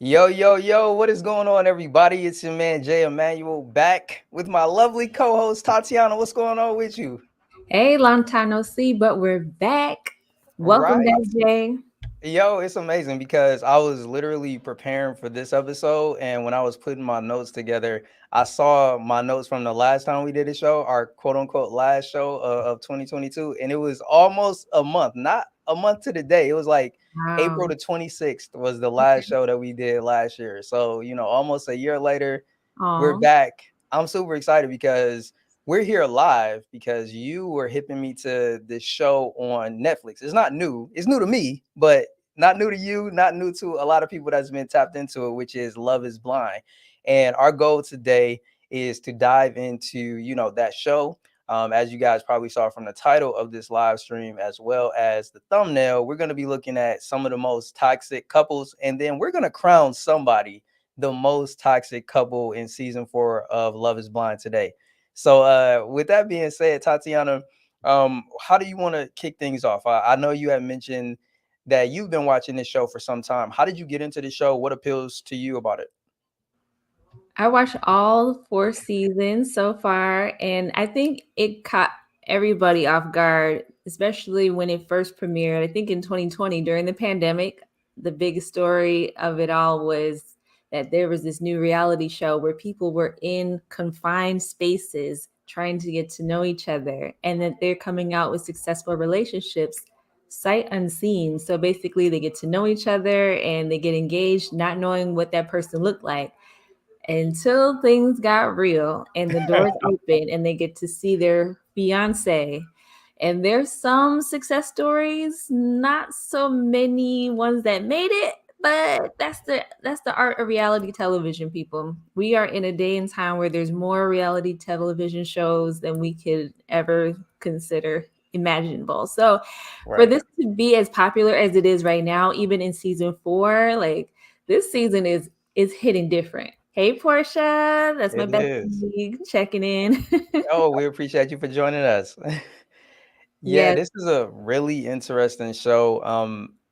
Yo, yo, yo, what is going on, everybody? It's your man, Jay Immanuel, back with my lovely co host, Tatiana. What's going on with you? Hey, long time no see, but we're back. Welcome Right. back, Jay. Yo, it's amazing because I was literally preparing for this episode. And when I was putting my notes together, I saw my notes from the last time we did a show, our quote unquote last show of 2022. And it was almost a month, not a month to the day. It was like April Wow. the 26th was the last Okay. show that we did last year. So, almost a year later, we're Aw. back. I'm super excited because we're here live because you were hipping me to this show on Netflix. It's not new. It's new to me, but not new to you, not new to a lot of people that's been tapped into it, which is Love is Blind. And our goal today is to dive into, that show. As you guys probably saw from the title of this live stream, as well as the thumbnail, we're going to be looking at some of the most toxic couples, and then we're going to crown somebody the most toxic couple in season 4 of Love is Blind today. So, with that being said, Tatiana, how do you want to kick things off? I know you had mentioned that you've been watching this show for some time. How did you get into the show? What appeals to you about it? I watched all 4 seasons so far, and I think it caught everybody off guard, especially when it first premiered. I think in 2020 during the pandemic, the biggest story of it all was that there was this new reality show where people were in confined spaces trying to get to know each other, and that they're coming out with successful relationships sight unseen. So basically, they get to know each other and they get engaged, not knowing what that person looked like until things got real and the doors open and they get to see their fiance. And there's some success stories, not so many ones that made it, but that's the art of reality television, people. We are in a day and time where there's more reality television shows than we could ever consider imaginable. So for Right. this to be as popular as it is right now, even in season 4, like this season is hitting different. Hey Portia, that's my It is. bestie checking in. Oh, we appreciate you for joining us. Yeah, Yes. this is a really interesting show.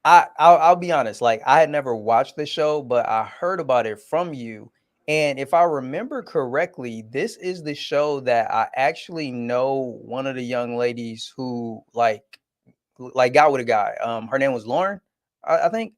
I'll be honest, like I had never watched the show, but I heard about it from you. And if I remember correctly, this is the show that I actually know one of the young ladies who like got with a guy. Her name was Lauren, I think.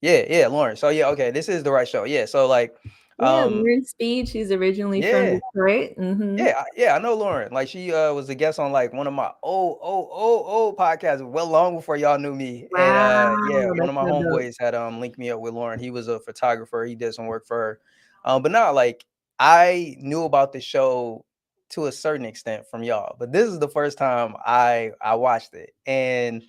Yeah, Lauren. So yeah, okay, this is the right show. Yeah, so like, Yeah, um, Lauren Speed. She's originally from yeah, Detroit. Mm-hmm. yeah, I know Lauren. Like she was a guest on like one of my old podcasts, well long before y'all knew me. And yeah, Wow, one that's of my so dope. homeboys had linked me up with Lauren. He was a photographer. He did some work for her. But now like I knew about the show to a certain extent from y'all, but this is the first time I watched it. And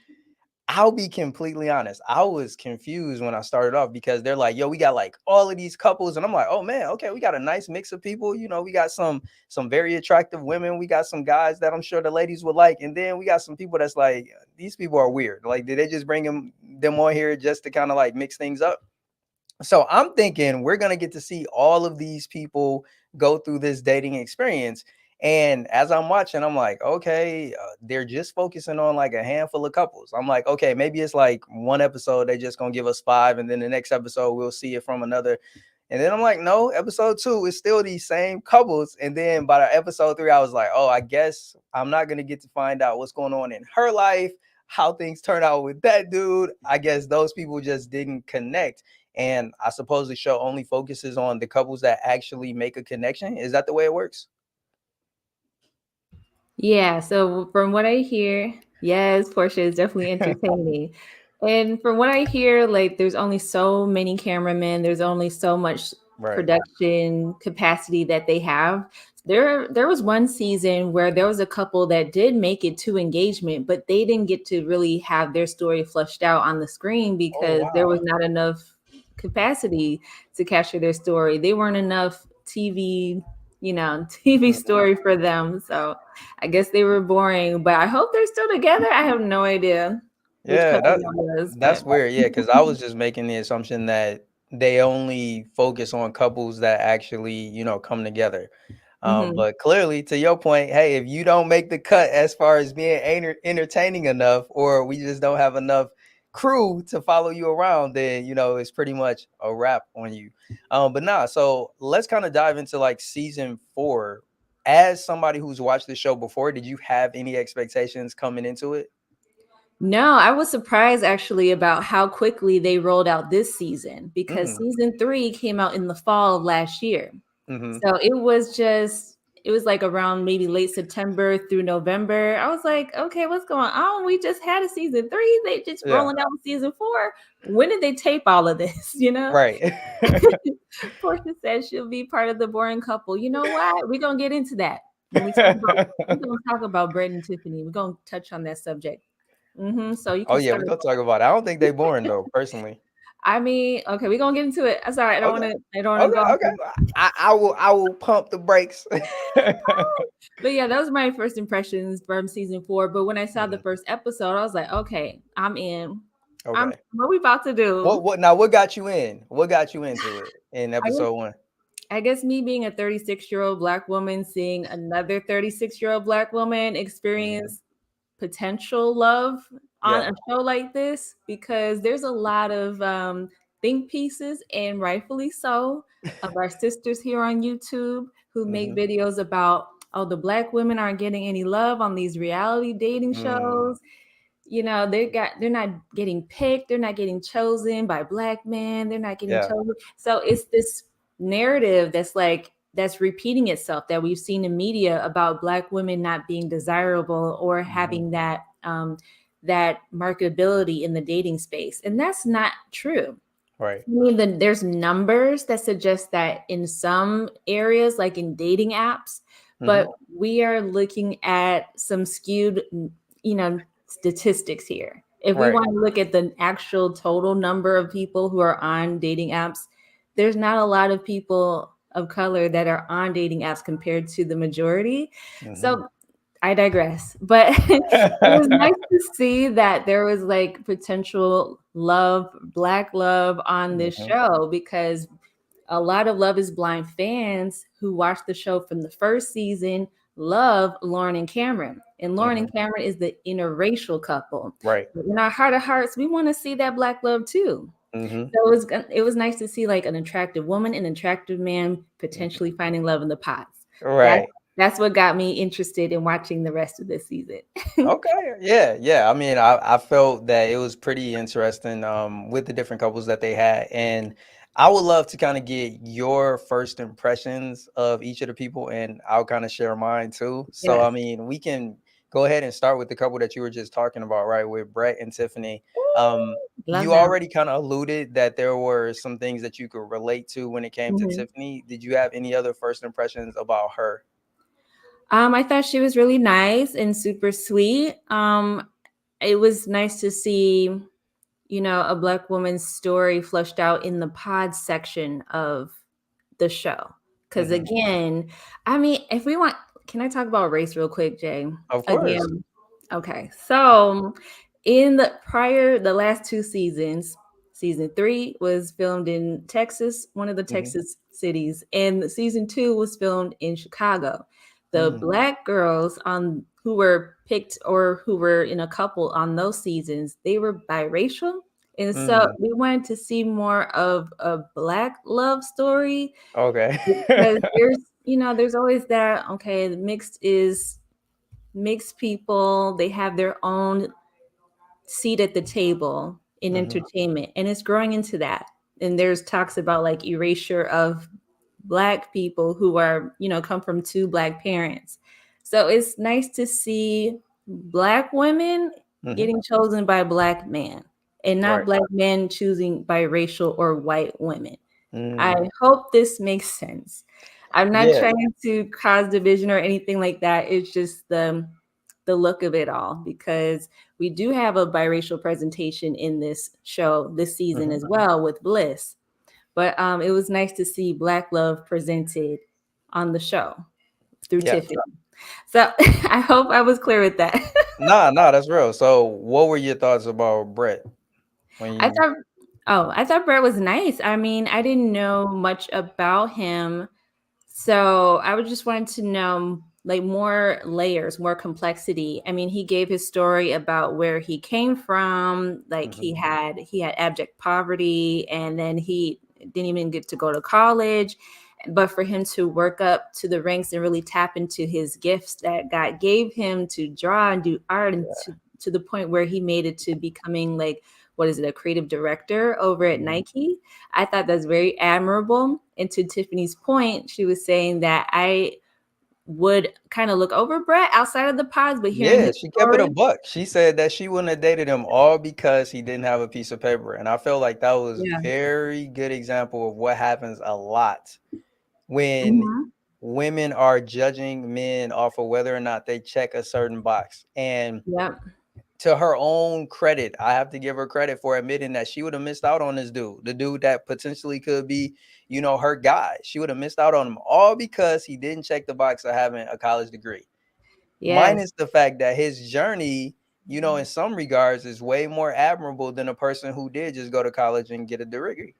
I'll be completely honest. I was confused when I started off because they're like, "Yo, we got like all of these couples," and I'm like, "Oh man, okay, we got a nice mix of people. We got some very attractive women. We got some guys that I'm sure the ladies would like, and then we got some people that's like, these people are weird. Like, did they just bring them on here just to kind of like mix things up?" So I'm thinking we're gonna get to see all of these people go through this dating experience. And as I'm watching, I'm like, okay, they're just focusing on like a handful of couples. I'm like, okay, maybe it's like one episode they just gonna give us five, and then the next episode we'll see it from another. And then I'm like, no, episode 2 is still these same couples. And then by the episode 3, I was like, oh, I guess I'm not gonna get to find out what's going on in her life, how things turn out with that dude. I guess those people just didn't connect. And I suppose the show only focuses on the couples that actually make a connection. Is that the way it works? Yeah, so from what I hear, yes, Portia is definitely entertaining. And from what I hear, like there's only so many cameramen, there's only so much Right. production capacity that they have. There was one season where there was a couple that did make it to engagement, but they didn't get to really have their story flushed out on the screen Oh because there wow. was not enough capacity to capture their story. They weren't enough TV, TV Mhm. story for them. So I guess they were boring, but I hope they're still together. I have no idea which Yeah, couple that was, but that's weird. Yeah, because I was just making the assumption that they only focus on couples that actually, come together. mhm. But clearly, to your point, hey, if you don't make the cut as far as being entertaining enough, or we just don't have enough crew to follow you around, then it's pretty much a wrap on you. But nah, so let's kind of dive into like season 4. As somebody who's watched the show before, did you have any expectations coming into it? No, I was surprised actually about how quickly they rolled out this season because Mm, season 3 came out in the fall of last year. mm-hmm. So it was like around maybe late September through November. I was like, okay, what's going on? We just had a season 3. They just Yeah. rolling out with season 4. When did they tape all of this? Right. Portia said she'll be part of the boring couple. You know what? We're gonna get into that when we talk about Brett and Tiffany. We're gonna touch on that subject. So you Oh can yeah, start. we're gonna talk about it. I don't think they boring though, personally. I mean, okay, we're gonna get into it. I'm sorry, I don't Okay. wanna I don't wanna Okay. go Okay. into. I will pump the brakes. But yeah, that was my first impressions from season 4. But when I saw the Mhm. first episode, I was like, okay, I'm in. I'm Okay. what we about to do? What got you in? What got you into it in I guess, episode 1? I guess me being a 36-year-old Black woman, seeing another 36-year-old Black woman Mhm. experience potential love on Yeah. a show like this, because there's a lot of think pieces, and rightfully so, of our sisters here on YouTube who make Mhm. videos about, oh, the Black women aren't getting any love on these reality dating Mm. shows. They're not getting picked, they're not getting chosen by Black men, they're not getting Yeah. chosen. So it's this narrative that's repeating itself that we've seen in media about Black women not being desirable or Mhm. having that marketability in the dating space, and that's not true. Right. I mean, there's numbers that suggest that in some areas, like in dating apps, but Mhm. we are looking at some skewed, statistics here. If we Right. want to look at the actual total number of people who are on dating apps, there's not a lot of people of color that are on dating apps compared to the majority. Mhm. So I digress. But it was nice to see that there was like potential love, Black love on this Mhm. show, because a lot of Love is Blind fans who watched the show from the first season love Lauren and Cameron. And Lauren Mhm. and Cameron is the interracial couple. Right. But in our heart of hearts, we want to see that Black love too. Mhm. So it was nice to see like an attractive woman and attractive man potentially finding love in the pots. That's Right. that's what got me interested in watching the rest of this season. Okay. Yeah. Yeah. I mean, I felt that it was pretty interesting with the different couples that they had. And I would love to kind of get your first impressions of each of the people, and I'll kind of share mine too. So, Yes. I mean, we can go ahead and start with the couple that you were just talking about, right? With Brett and Tiffany. Love You them. already kind of alluded that there were some things that you could relate to when it came to Mhm. Tiffany. Did you have any other first impressions about her? I thought she was really nice and super sweet. It was nice to see, a Black woman's story fleshed out in the pod section of the show. Because Hmm. again, I mean, if we want, can I talk about race real quick, Jay? Of course. Again, okay. So in the last 2 seasons, season 3 was filmed in Texas, one of the Hmm. Texas cities, and season 2 was filmed in Chicago. The Mm, Black girls on who were picked or who were in a couple on those seasons, they were biracial. And so mm, we wanted to see more of a Black love story, okay. because there's always that, okay, the mixed people, they have their own seat at the table in Mhm, entertainment, and it's growing into that. And there's talks about like erasure of Black people who are, come from two Black parents. So it's nice to see Black women mhm, getting chosen by Black men, and not right. Black men choosing biracial or white women. I Mm, hope this makes sense. I'm not yeah, trying to cause division or anything like that. It's just the look of it all, because we do have a biracial presentation in this show this season mhm, as well with Bliss. But it was nice to see Black love presented on the show through yeah. Tiffany. So I hope I was clear with that. Nah, that's real. So, what were your thoughts about Brett when I you thought I thought Brett was nice. I mean, I didn't know much about him. So I would just wanted to know. like more layers, more complexity. I mean, he gave his story about where he came from. Like Mhm. he had abject poverty, and then he didn't even get to go to college. But for him to work up to the ranks and really tap into his gifts that God gave him to draw and do art, and Yeah. to the point where he made it to becoming like, what is it, a creative director over at Mhm. Nike. I thought that's very admirable. And to Tiffany's point, she was saying that I would kind of look over Brett outside of the pods, but hearing Yeah, his she kept it a story, buck. She said that she wouldn't have dated him all because he didn't have a piece of paper. And I felt like that was yeah. very good example of what happens a lot when Hmm. women are judging men off of whether or not they check a certain box. And Yep. to her own credit, I have to give her credit for admitting that she would have missed out on this dude, the dude that potentially could be, her guy. She would have missed out on him all because he didn't check the box of having a college degree. Yes. Minus the fact that his journey, in some regards, is way more admirable than a person who did just go to college and get a degree.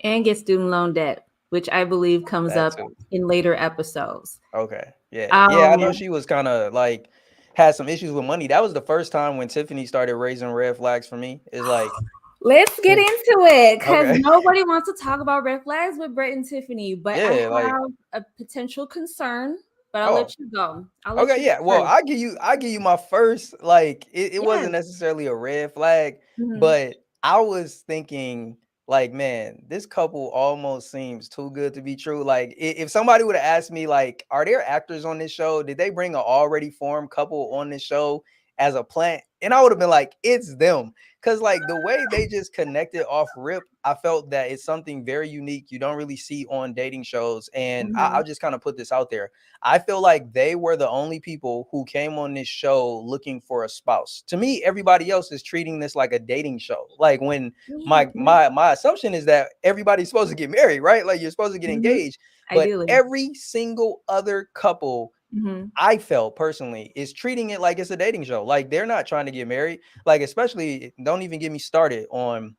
And get student loan debt, which I believe comes That up too. in later episodes. Okay. Yeah. Yeah. I know Um, she was kind of like had some issues with money. That was the first time when Tiffany started raising red flags for me. It's like, let's get when- into it because okay. nobody wants to talk about red flags with Brett and Tiffany. But I Yeah. Like, have a potential concern, but I'll oh, let you go. I'll let okay, you go yeah. Well, first. I give you my first, like, it wasn't Yes. necessarily a red flag, Hmm. but I was thinking, like, man, this couple almost seems too good to be true. Like, if somebody would have asked me, like, are there actors on this show? Did they bring an already formed couple on this show as a plant? And I would have been like, it's them. Cause like the way they just connected off rip, I felt that it's something very unique. You don't really see on dating shows. And I'll Hmm. just kind of put this out there. I feel like they were the only people who came on this show looking for a spouse. To me, everybody else is treating this like a dating show. Like when Yeah. my assumption is that everybody's supposed to get married, right? Like you're supposed to get Hmm. engaged, but Ideally. every single other couple Hmm. I felt personally is treating it like it's a dating show. Like they're not trying to get married. Like especially don't even get me started on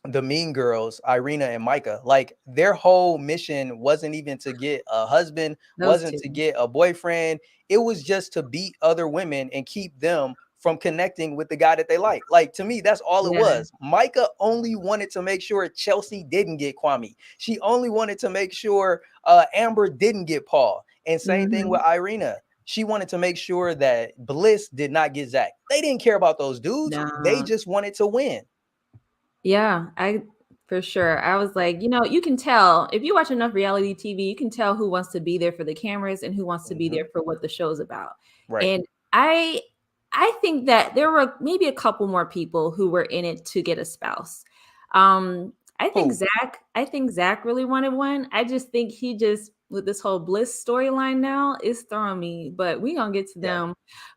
the mean girls, Irina and Micah, like their whole mission wasn't even to get a husband, Those wasn't two. to get a boyfriend. It was just to beat other women and keep them from connecting with the guy that they like. Like to me, that's all it Yeah. was. Micah only wanted to make sure Chelsea didn't get Kwame. She only wanted to make sure Amber didn't get Paul. And same thing with Hmm. Irina. She wanted to make sure that Bliss did not get Zach. They didn't care about those dudes. They No. just wanted to win. Yeah, I for sure. I was like, you can tell if you watch enough reality TV, you can tell who wants to be there for the cameras and who wants to be Mhm. there for what the show's about. Right. And I I think that there were maybe a couple more people who were in it to get a spouse. Who? I think Zach really wanted one. I just think he just with this whole Bliss storyline now is throwing me, but we gonna get to Yeah. them.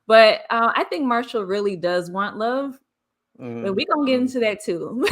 But I think Marshall really does want love, but Mhm. we gonna get into that too.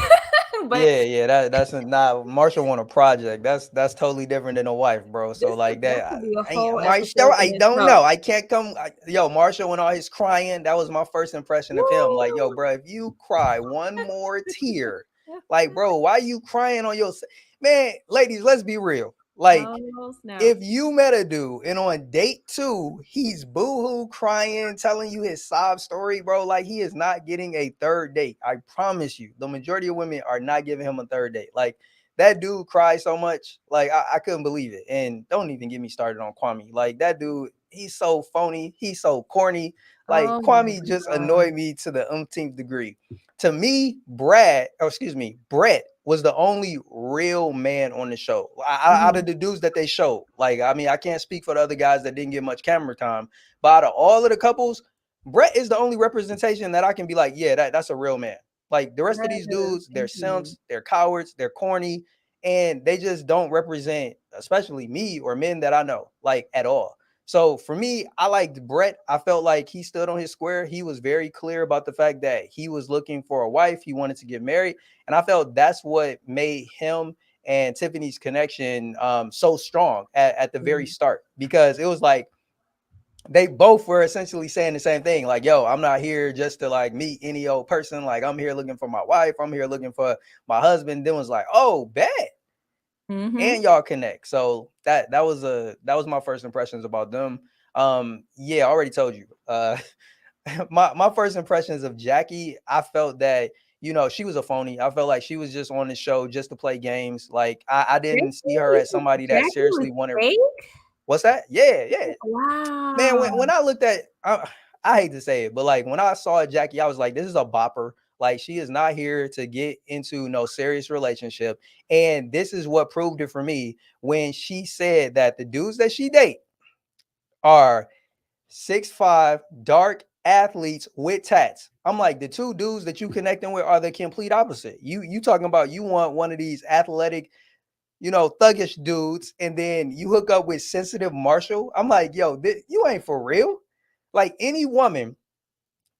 But Yeah, yeah, that's nah. Marshall want a project. That's totally different than a wife, bro. So like that that, could be a I ain't whole Marshall. episode in I don't itself. know. I can't come. Yo, Marshall and all his crying. That was my first impression of him. Like, yo, Woo! bro, if you cry one more tear, like, bro, why you crying on your man? Ladies, let's be real. Like, Oh snap! if you met a dude and on date two, he's boohoo crying, telling you his sob story, bro, like he is not getting a third date. I promise you, the majority of women are not giving him a third date. Like that dude cries so much, like I couldn't believe it. And don't even get me started on Kwame. Like that dude, he's so phony, he's so corny. Like Oh my Kwame just god! annoyed me to the umpteenth degree. To me, Brett was the only real man on the show. Out Mhm. of the dudes that they showed, like, I mean, I can't speak for the other guys that didn't get much camera time, but out of all of the couples, Brett is the only representation that I can be like, yeah, that's a real man. Like the rest of these Yes, dudes, they're thank you. simps, they're cowards, they're corny, and they just don't represent, especially me or men that I know, like at all. So for me, I liked Brett. I felt like he stood on his square. He was very clear about the fact that he was looking for a wife. He wanted to get married. And I felt that's what made him and Tiffany's connection so strong at the very Mhm. start, because it was like they both were essentially saying the same thing. Like, yo, I'm not here just to like meet any old person. Like, I'm here looking for my wife. I'm here looking for my husband. Then was like, oh, bet. Mhm. And y'all connect. So that was my first impressions about them. Yeah, I already told you. My first impressions of Jackie, I felt that, she was a phony. I felt like she was just on the show just to play games. Like I didn't see her Really? as somebody that Jackie was seriously wanted. fake? What's that? Yeah, yeah. Man, Wow. when I looked at, I hate to say it, but like when I saw Jackie, I was like, this is a bopper. Like she is not here to get into no serious relationship. And this is what proved it for me when she said that the dudes that she date are 6'5", dark athletes with tats. I'm like, the two dudes that you connecting with are the complete opposite. You talking about you want one of these athletic, thuggish dudes, and then you hook up with sensitive Marshall. I'm like, yo, you ain't for real. Like any woman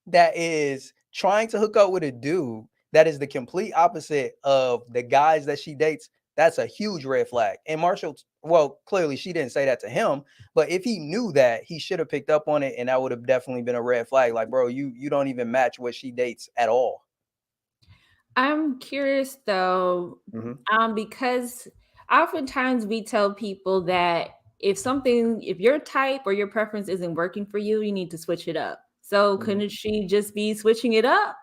that is trying to hook up with a dude that is the complete opposite of the guys that she dates, that's a huge red flag. And Marshall, well, clearly she didn't say that to him, but if he knew that, he should have picked up on it, and that would have definitely been a red flag. Like, bro, you don't even match what she dates at all. I'm curious though, Hmm. because oftentimes we tell people that if your type or your preference isn't working for you, you need to switch it up. So Hmm. couldn't she just be switching it up?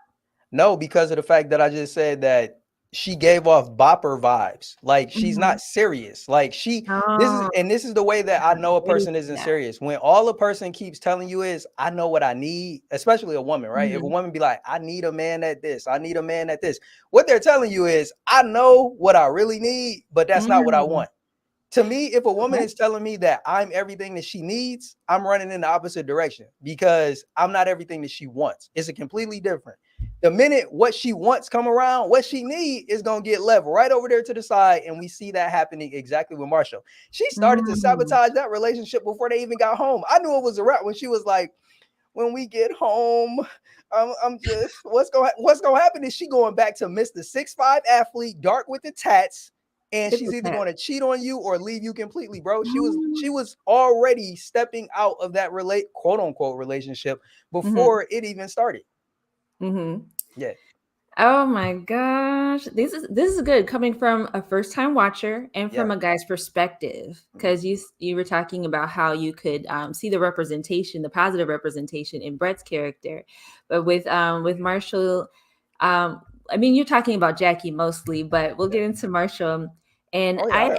No, because of the fact that I just said that she gave off bopper vibes. Like she's Mhm. not serious. Like Oh, this is the way that I know a ready person for isn't that. serious. When all a person keeps telling you is, I know what I need, especially a woman, right? If a Mhm. woman be like, I need a man at this, I need a man at this, what they're telling you is, I know what I really need, but that's not what I Mm. want. To me, if a woman Okay. is telling me that I'm everything that she needs, I'm running in the opposite direction because I'm not everything that she wants. It's a completely different. The minute what she wants come around, what she need is gonna get leveled right over there to the side, and we see that happening exactly with Marshall. She started to Mm. sabotage that relationship before they even got home. I knew it was a wrap when she was like, when we get home, I'm just what's gonna happen is she going back to Mr. 6'5" athlete, dark with the tats, and With she's the either pet. going to cheat on you or leave you completely, bro. She was Mm. she was already stepping out of that quote unquote relationship Mhm. before it even started. Mhm. Yeah. Oh my gosh. This is good coming from a first time watcher and Yeah. from a guy's perspective, Mhm. because you were talking about how you could see the representation, the positive representation in Brett's character, but with Marshall, I mean you're talking about Jackie mostly, but we'll Yeah. get into Marshall. And Oh yeah. I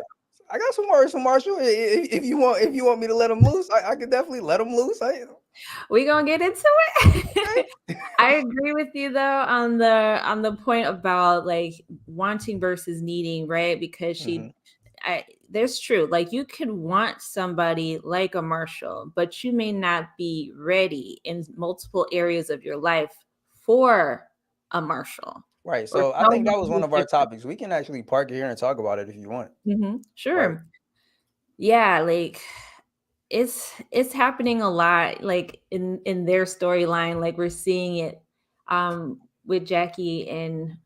I got some words from Marshall. If you want me to let him loose, I could definitely let him loose. we gonna get into it. I agree with you though on the point about like wanting versus needing, right? Because Hmm. there's true. Like you can want somebody like a Marshall, but you may not be ready in multiple areas of your life for a Marshall Right. or So I think someone that was one who's of our different. topics. We can actually park it here and talk about it if you want. Right. Sure. Yeah, like it's happening a lot like in their storyline, like we're seeing it with Jackie and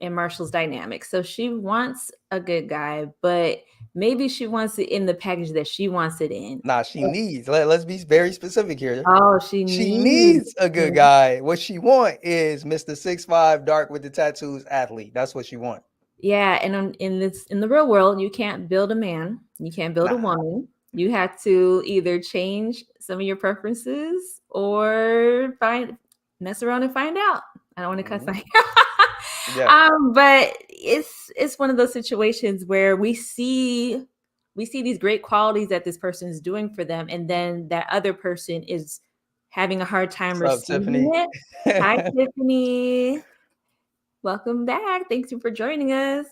Marshall's dynamic. So she wants a good guy, but maybe she wants it in the package that she wants it in. Nah, she needs. Let's be very specific here. Oh, she She needs. needs a good guy. What she want is Mr. 6'5", dark with the tattoos athlete. That's what she want. Yeah, and in the real world, you can't build a man, you can't build a Nah. woman. You have to either change some of your preferences or find mess around and find out. I don't want to cuss Hmm. out here. Yeah. But it's one of those situations where we see these great qualities that this person is doing for them, and then that other person is having a hard time What's up, receiving Tiffany? it. Hi, Tiffany. Welcome back. Thanks you for joining us.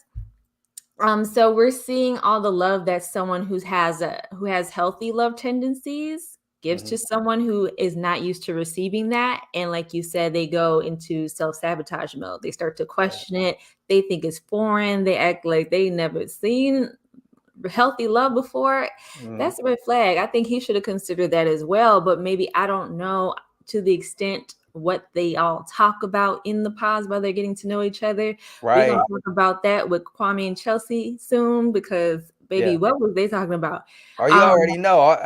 So we're seeing all the love that someone who has healthy love tendencies gives Hmm. to someone who is not used to receiving that. And like you said, they go into self-sabotage mode. They start to Yeah. question it. They think it's foreign. They act like they never seen healthy love before. Hmm. That's a red flag. I think he should have considered that as well. But maybe I don't know to the extent what they all talk about in the pods while they're getting to know each other. We're gonna Right. talk about that with Kwame and Chelsea soon because baby, Yeah. what was they talking about? Oh, you Um, already know.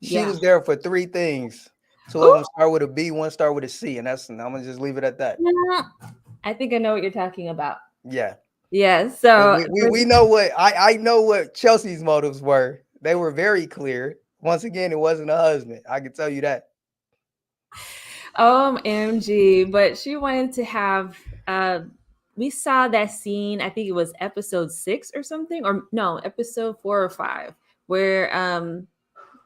She yeah. was there for three things. Two of Ooh, them start with a B, one start with a C, and I'm gonna just leave it at that. yeah. I think I know what you're talking about. Yeah. Yeah. And So we know what I know what Chelsea's motives were. They were very clear. Once again, it wasn't a husband. I can tell you that. MG. But she wanted to have we saw that scene, I think it was episode 6 or something, or no, episode 4 or 5, where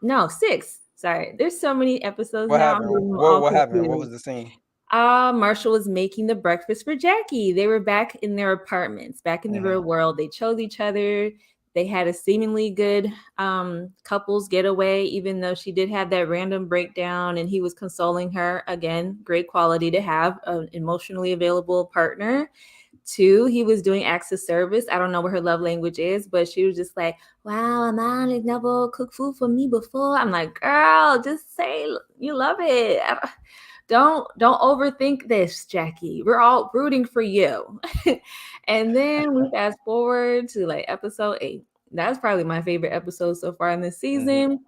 no, 6. Sorry. There's so many episodes What now. I'm happened? getting them What all what happened? What confused. was the scene? Marshall was making the breakfast for Jackie. They were back in their apartments, back in the Hmm. real world. They chose each other. They had a seemingly good couples getaway, even though she did have that random breakdown and he was consoling her. Again, great quality to have an emotionally available partner. Two, he was doing acts of service. I don't know what her love language is, but she was just like, wow, a man has never cooked food for me before. I'm like, girl, just say you love it. Don't overthink this, Jackie. We're all rooting for you. And then we fast forward to like episode 8. That's probably my favorite episode so far in this Hmm. season,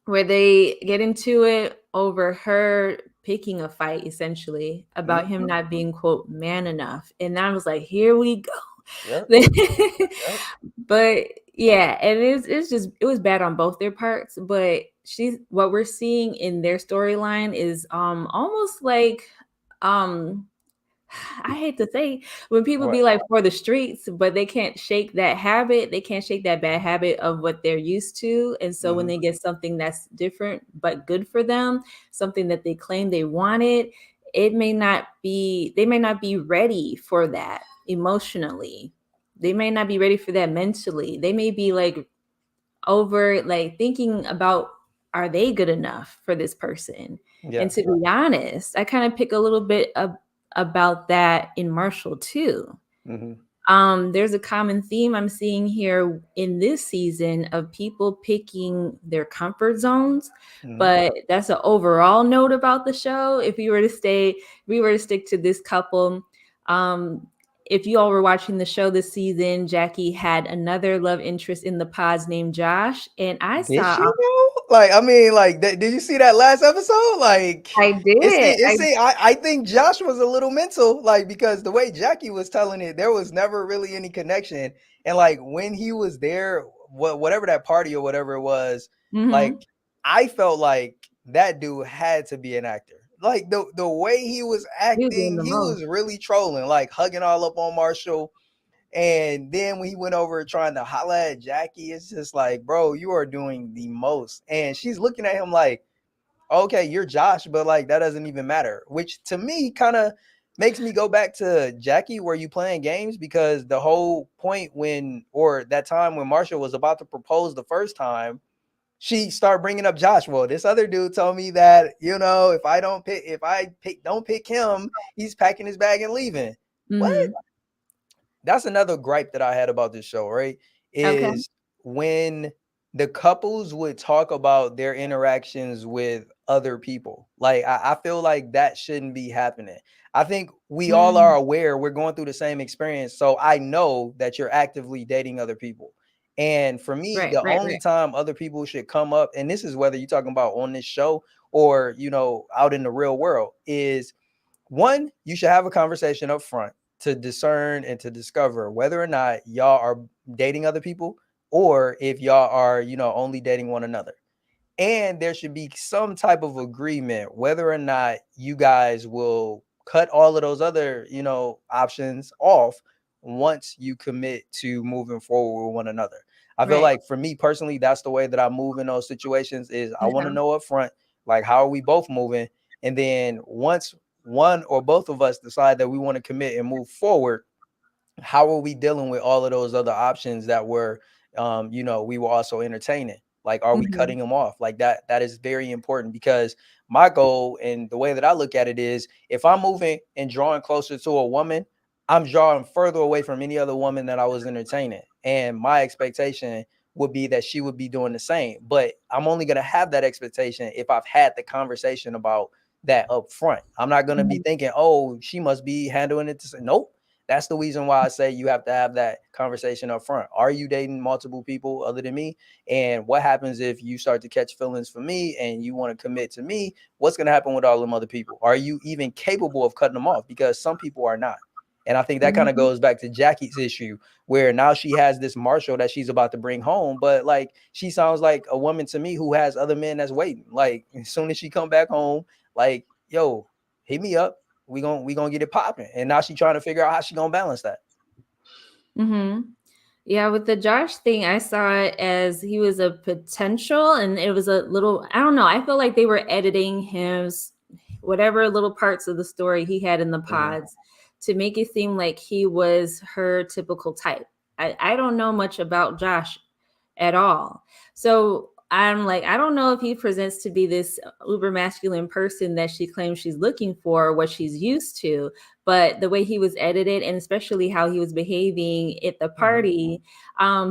where they get into it over her picking a fight essentially about him Hmm. not being quote man enough. And I was like, here we Yep. go. Yep. But yeah, and it's just it was bad on both their parts, but she's what we're seeing in their storyline is almost like um I hate to say when people What? be like for the streets, but they can't shake that habit. They can't shake that bad habit of what they're used to. And so when Hmm. they get something that's different but good for them, something that they claim they wanted, they may not be ready for that emotionally. They may not be ready for that mentally. They may be like over like thinking about are they good enough for this person? And Yeah. to be honest, I kind of pick a little bit about that in Marshall too. Hmm. There's a common theme I'm seeing here in this season of people picking their comfort zones, Hmm. but that's an overall note about the show. If we were to stick to this couple, um, if you all were watching the show this season, Jackie had another love interest in the pods named Josh, and I Did saw, she though? Like, I mean, like, did you see that last episode? Like, I did, I think Josh was a little mental, like, because the way Jackie was telling it, there was never really any connection. And like when he was there, whatever that party or whatever it was, like, mm-hmm, I felt like that dude had to be an actor. Like the way he was he was doing acting, the he most. was really trolling, like hugging all up on Marshall. And then when he went over trying to holla at Jackie, it's just like, bro, you are doing the most. And she's looking at him like, okay, you're Josh, but like that doesn't even matter. Which to me kind of makes me go back to Jackie, were you playing games? Because the whole point when, or that time when Marsha was about to propose the first time, she started bringing up Josh. Well, this other dude told me that, don't pick him, he's packing his bag and leaving. What? Mm-hmm. That's another gripe that I had about this show, right? Okay. Is when the couples would talk about their interactions with other people. Like I feel like that shouldn't be happening. I think we all Mm, are aware we're going through the same experience. So I know that you're actively dating other people. And for me, right, the right, only right. time other people should come up, and this is whether you're talking about on this show or, out in the real world, is one, you should have a conversation up front to discern and to discover whether or not y'all are dating other people or if y'all are, only dating one another. And there should be some type of agreement whether or not you guys will cut all of those other, options off once you commit to moving forward with one another. I feel Right. like for me personally, that's the way that I move in those situations is I want to Uh-huh. know up front, like, how are we both moving? And then once one or both of us decide that we want to commit and move forward, how are we dealing with all of those other options that we were also entertaining? Like, are we Mhm. cutting them off? Like that is very important because my goal and the way that I look at it is if I'm moving and drawing closer to a woman, I'm drawing further away from any other woman that I was entertaining. And my expectation would be that she would be doing the same. But I'm only going to have that expectation if I've had the conversation about that up front. I'm not going to be Mhm. thinking, oh, she must be handling it. Nope. That's the reason why I say you have to have that conversation up front. Are you dating multiple people other than me? And what happens if you start to catch feelings for me and you want to commit to me? What's going to happen with all them other people? Are you even capable of cutting them off? Because some people are not. And I think that kind of Mhm. goes back to Jackie's issue, where now she has this Marshall that she's about to bring home, but like she sounds like a woman to me who has other men that's waiting. Like as soon as she come back home, like, yo, hit me up. We gonna get it popping. And now she trying to figure out how she gonna balance that. Mhm. Yeah, with the Josh thing, I saw it as he was a potential, and it was a little, I don't know, I feel like they were editing his whatever little parts of the story he had in the Mhm. pods to make it seem like he was her typical type. I don't know much about Josh at all. So I'm like, I don't know if he presents to be this uber masculine person that she claims she's looking for, what she's used to, but the way he was edited and especially how he was behaving at the Mhm. party,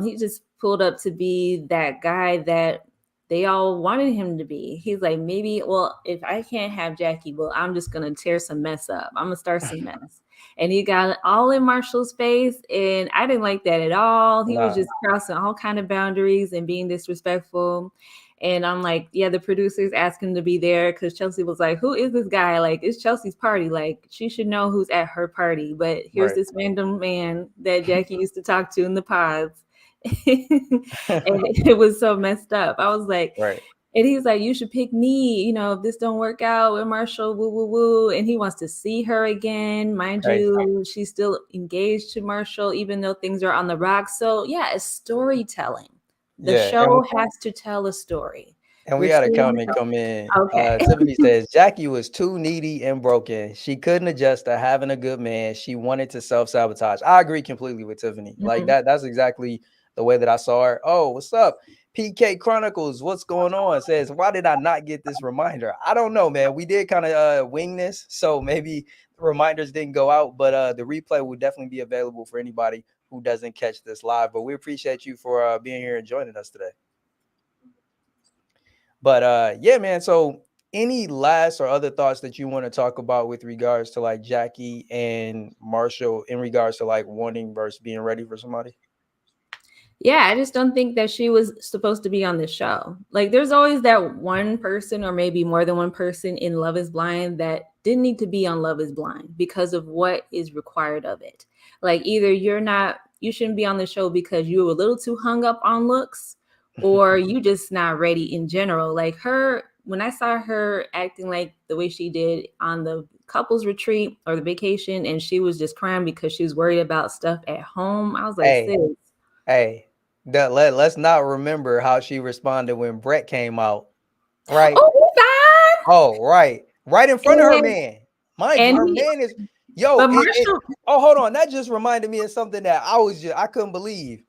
he just pulled up to be that guy that they all wanted him to be. He's like, maybe, well, if I can't have Jackie, well, I'm just gonna tear some mess up. I'm gonna start some mess. And he got all in Marshall's face, and I didn't like that at all. He was Nah, just crossing all kind of boundaries and being disrespectful. And I'm like, yeah, the producers asked him to be there because Chelsea was like, who is this guy? Like, it's Chelsea's party. Like, she should know who's at her party. But here's right. this random man that Jackie used to talk to in the pods. And it was so messed up. I was like, Right. and he's like, you should pick me, if this don't work out with Marshall, woo, woo, woo. And he wants to see her again. Mind Crazy. you, she's still engaged to Marshall, even though things are on the rocks. So yeah, it's storytelling. The Yeah. And show has to tell a story. we Which had a thing? comment come in. Okay. Tiffany says Jackie was too needy and broken. She couldn't adjust to having a good man. She wanted to self-sabotage. I agree completely with Tiffany. Like Mhm. that's exactly the way that I saw her. Oh, what's up? PK Chronicles, what's going on? Says, why did I not get this reminder? I don't know, man. We did kind of wing this, so maybe the reminders didn't go out, but the replay will definitely be available for anybody who doesn't catch this live. But we appreciate you for being here and joining us today. But yeah, man. So any last or other thoughts that you want to talk about with regards to like Jackie and Marshall in regards to like wanting versus being ready for somebody? Yeah, I just don't think that she was supposed to be on the show. Like, there's always that one person, or maybe more than one person in Love is Blind that didn't need to be on Love is Blind because of what is required of it. Like, either you shouldn't be on the show because you were a little too hung up on looks, or you just not ready in general. Like, when I saw her acting like the way she did on the couples retreat or the vacation, and she was just crying because she was worried about stuff at home, I was like, Hey, sis. hey, let's not remember how she responded when Brett came out, right? Oh, he's fine. Oh, right. Right in front of her And man. Mind you, and her he, man is yo, but it Marshall, oh, hold on. That just reminded me of something that I couldn't believe.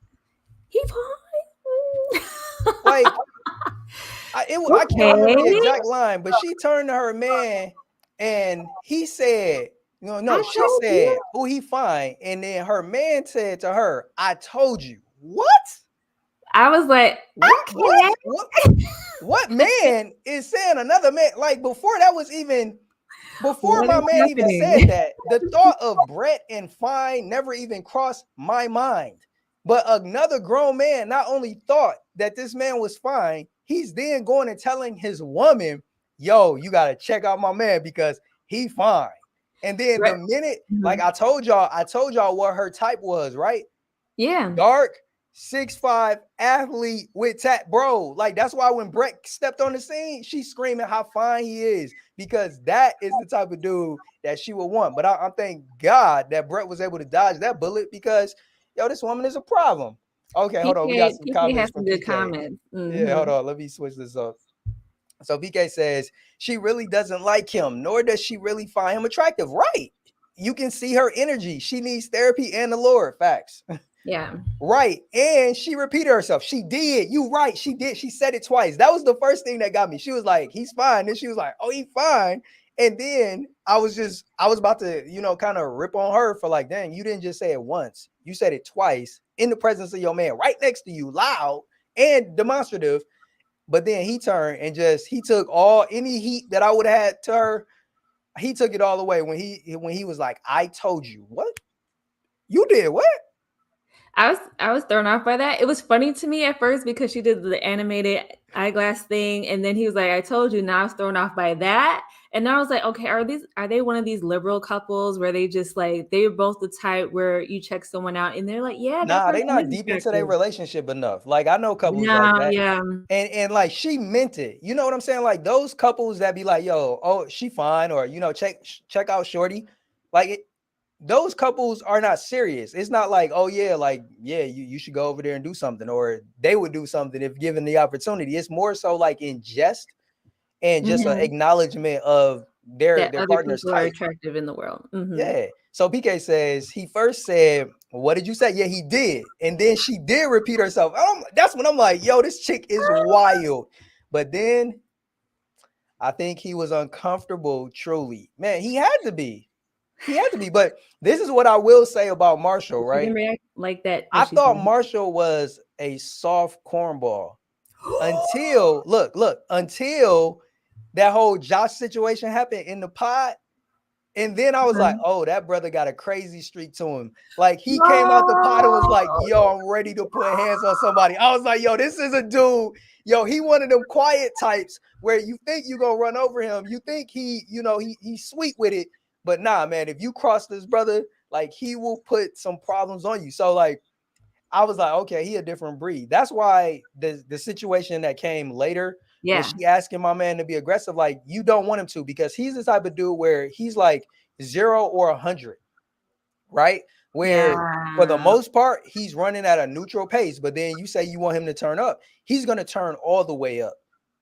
he fine. Like I can't remember the Okay, exact line, but she turned to her man and he said, no, I she told you. said, "Oh, he fine." And then her man said to her, "I told you." What? I was like, What? What? okay, What man is saying another man? Like before that was even before what my is man even said happening? that, the thought of Brett and Fine never even crossed my mind. But another grown man not only thought that this man was fine, he's then going and telling his woman, yo, you got to check out my man because he fine. And then Right. the minute, like Mhm. I told y'all what her type was, right? Yeah, Dark, 6'5" athlete with tat, bro. Like that's why when Brett stepped on the scene, she's screaming how fine he is because that is the type of dude that she would want. But I thank God that Brett was able to dodge that bullet because yo, this woman is a problem. Okay, hold on. We got some PK comments has some from good PK. comments. Yeah, hold Hmm. on. Let me switch this up. So PK says she really doesn't like him, nor does she really find him attractive. Right. You can see her energy. She needs therapy and the Lord. Facts. Yeah, Right. And she repeated herself. She did. You right. She did. She said it twice. That was the first thing that got me. She was like, he's fine. And she was like, oh, he's fine. And then I was about to, kind of rip on her for like, dang, you didn't just say it once. You said it twice in the presence of your man, right next to you, loud and demonstrative. But then he turned and he took all any heat that I would have had to her. He took it all away when he was like, I told you. What? You did what? I was thrown off by that. It was funny to me at first because she did the animated eyeglass thing, and then he was like, "I told you." Now I was thrown off by that, And I was like, okay, are they one of these liberal couples where they just like they're both the type where you check someone out and they're like, yeah, that Nah, they person not is deep into their attractive. relationship enough. Like I know couples like No, that. yeah. And like she meant it. You know what I'm saying? Like those couples that be like, yo, oh, she fine, or check out Shorty. Like those couples are not serious. It's not like, oh yeah, like, yeah, you should go over there and do something, or they would do something if given the opportunity. It's more so like in jest and just an Hmm. acknowledgement of their That their other partner's people are type. attractive in the world. Hmm. Yeah. So PK says he first said, "What did you say?" Yeah, he did, and then she did repeat herself. That's when I'm like, "Yo, this chick is wild." But then I think he was uncomfortable. Truly, man, he had to be. He had to be. But this is what I will say about Marshall. She Right? didn't react like that when I she thought said, Marshall was a soft cornball until until that whole Josh situation happened in the pod. And then I was like, Mhm. oh, that brother got a crazy streak to him. Like he came out the pot and was No. like, yo, I'm ready to put hands on somebody. I was like, yo, this is a dude. Yo, he one of them quiet types where you think you gonna run over him. You think he's sweet with it. But nah, man, if you cross this brother, like he will put some problems on you. So like I was like, okay, he a different breed. That's why the situation that came later when Yeah. she asking my man to be aggressive, like you don't want him to because he's the type of dude where he's like 0 or 100, right? Where for the Yeah. most part he's running at a neutral pace, but then you say you want him to turn up, he's gonna turn all the way up,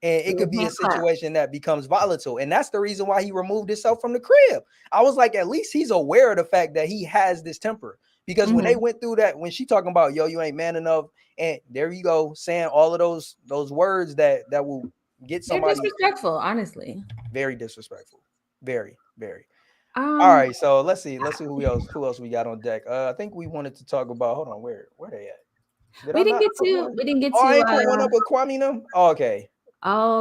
and it Yeah. could be a Hand clap. situation that becomes volatile, and that's the reason why he removed himself from the crib. I was like, at least he's aware of the fact that he has this temper. Because when they Hmm. went through that, when she talking about yo, you ain't man enough, and there you go saying all of those words that will get They're somebody disrespectful, honestly. very disrespectful, very very. All Um, right, so let's see who else we got on deck. I think we wanted to talk about. Hold on, where they at? Did I not put one? we didn't get Oh, I to ain't put one up with Kwame and them. Oh, okay,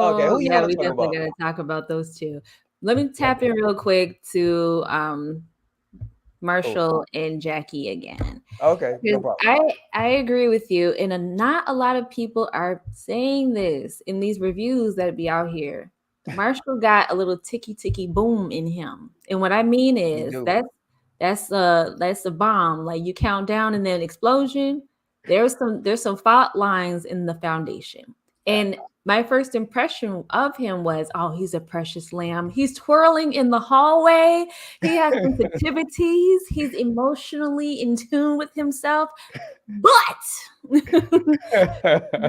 okay. oh Who you yeah, want to we talk definitely about? gotta talk about those two. Let me tap Okay, in real quick to cool. Marshall and Jackie again. Okay, no Because problem. I agree with you, and not a lot of people are saying this in these reviews that be out here. Marshall got a little ticky ticky boom in him, and what I mean He is do. that's a bomb. Like you count down and then explosion. There's some fault lines in the foundation, and Facts. my first impression of him was, oh, he's a precious lamb. He's twirling in the hallway. He has sensitivities. He's emotionally in tune with himself. But,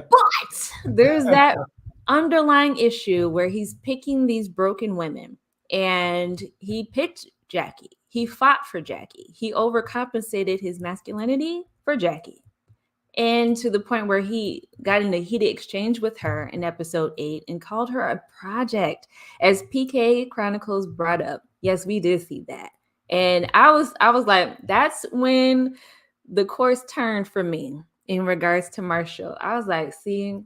but there's that underlying issue where he's picking these broken women, and he picked Jackie. He fought for Jackie. He overcompensated his masculinity for Jackie. And to the point where he got in a heated exchange with her in episode 8 and called her a project. As PK Chronicles brought up, yes, we did see that. And I was like, that's when the course turned for me in regards to Marshall. I was like, see,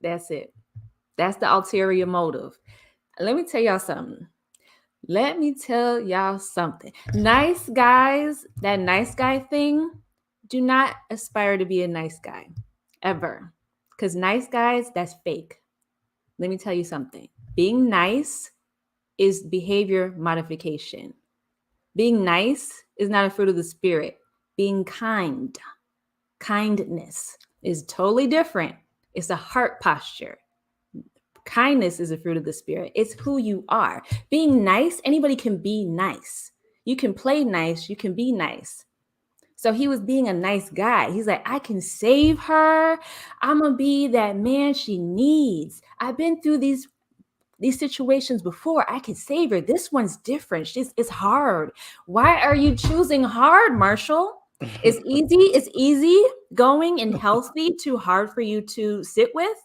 that's it. That's the ulterior motive. Let me tell y'all something. Let me tell y'all something. Nice guys, that nice guy thing, do not aspire to be a nice guy ever. Because nice guys, that's fake. Let me tell you something. Being nice is behavior modification. Being nice is not a fruit of the spirit. Being kind, kindness is totally different. It's a heart posture. Kindness is a fruit of the spirit. It's who you are. Being nice, anybody can be nice. You can play nice, you can be nice. So he was being a nice guy. He's like, I can save her. I'm gonna be that man she needs. I've been through these situations before. I can save her. This one's different. It's hard. Why are you choosing hard, Marshall? It's easy going and healthy, too hard for you to sit with,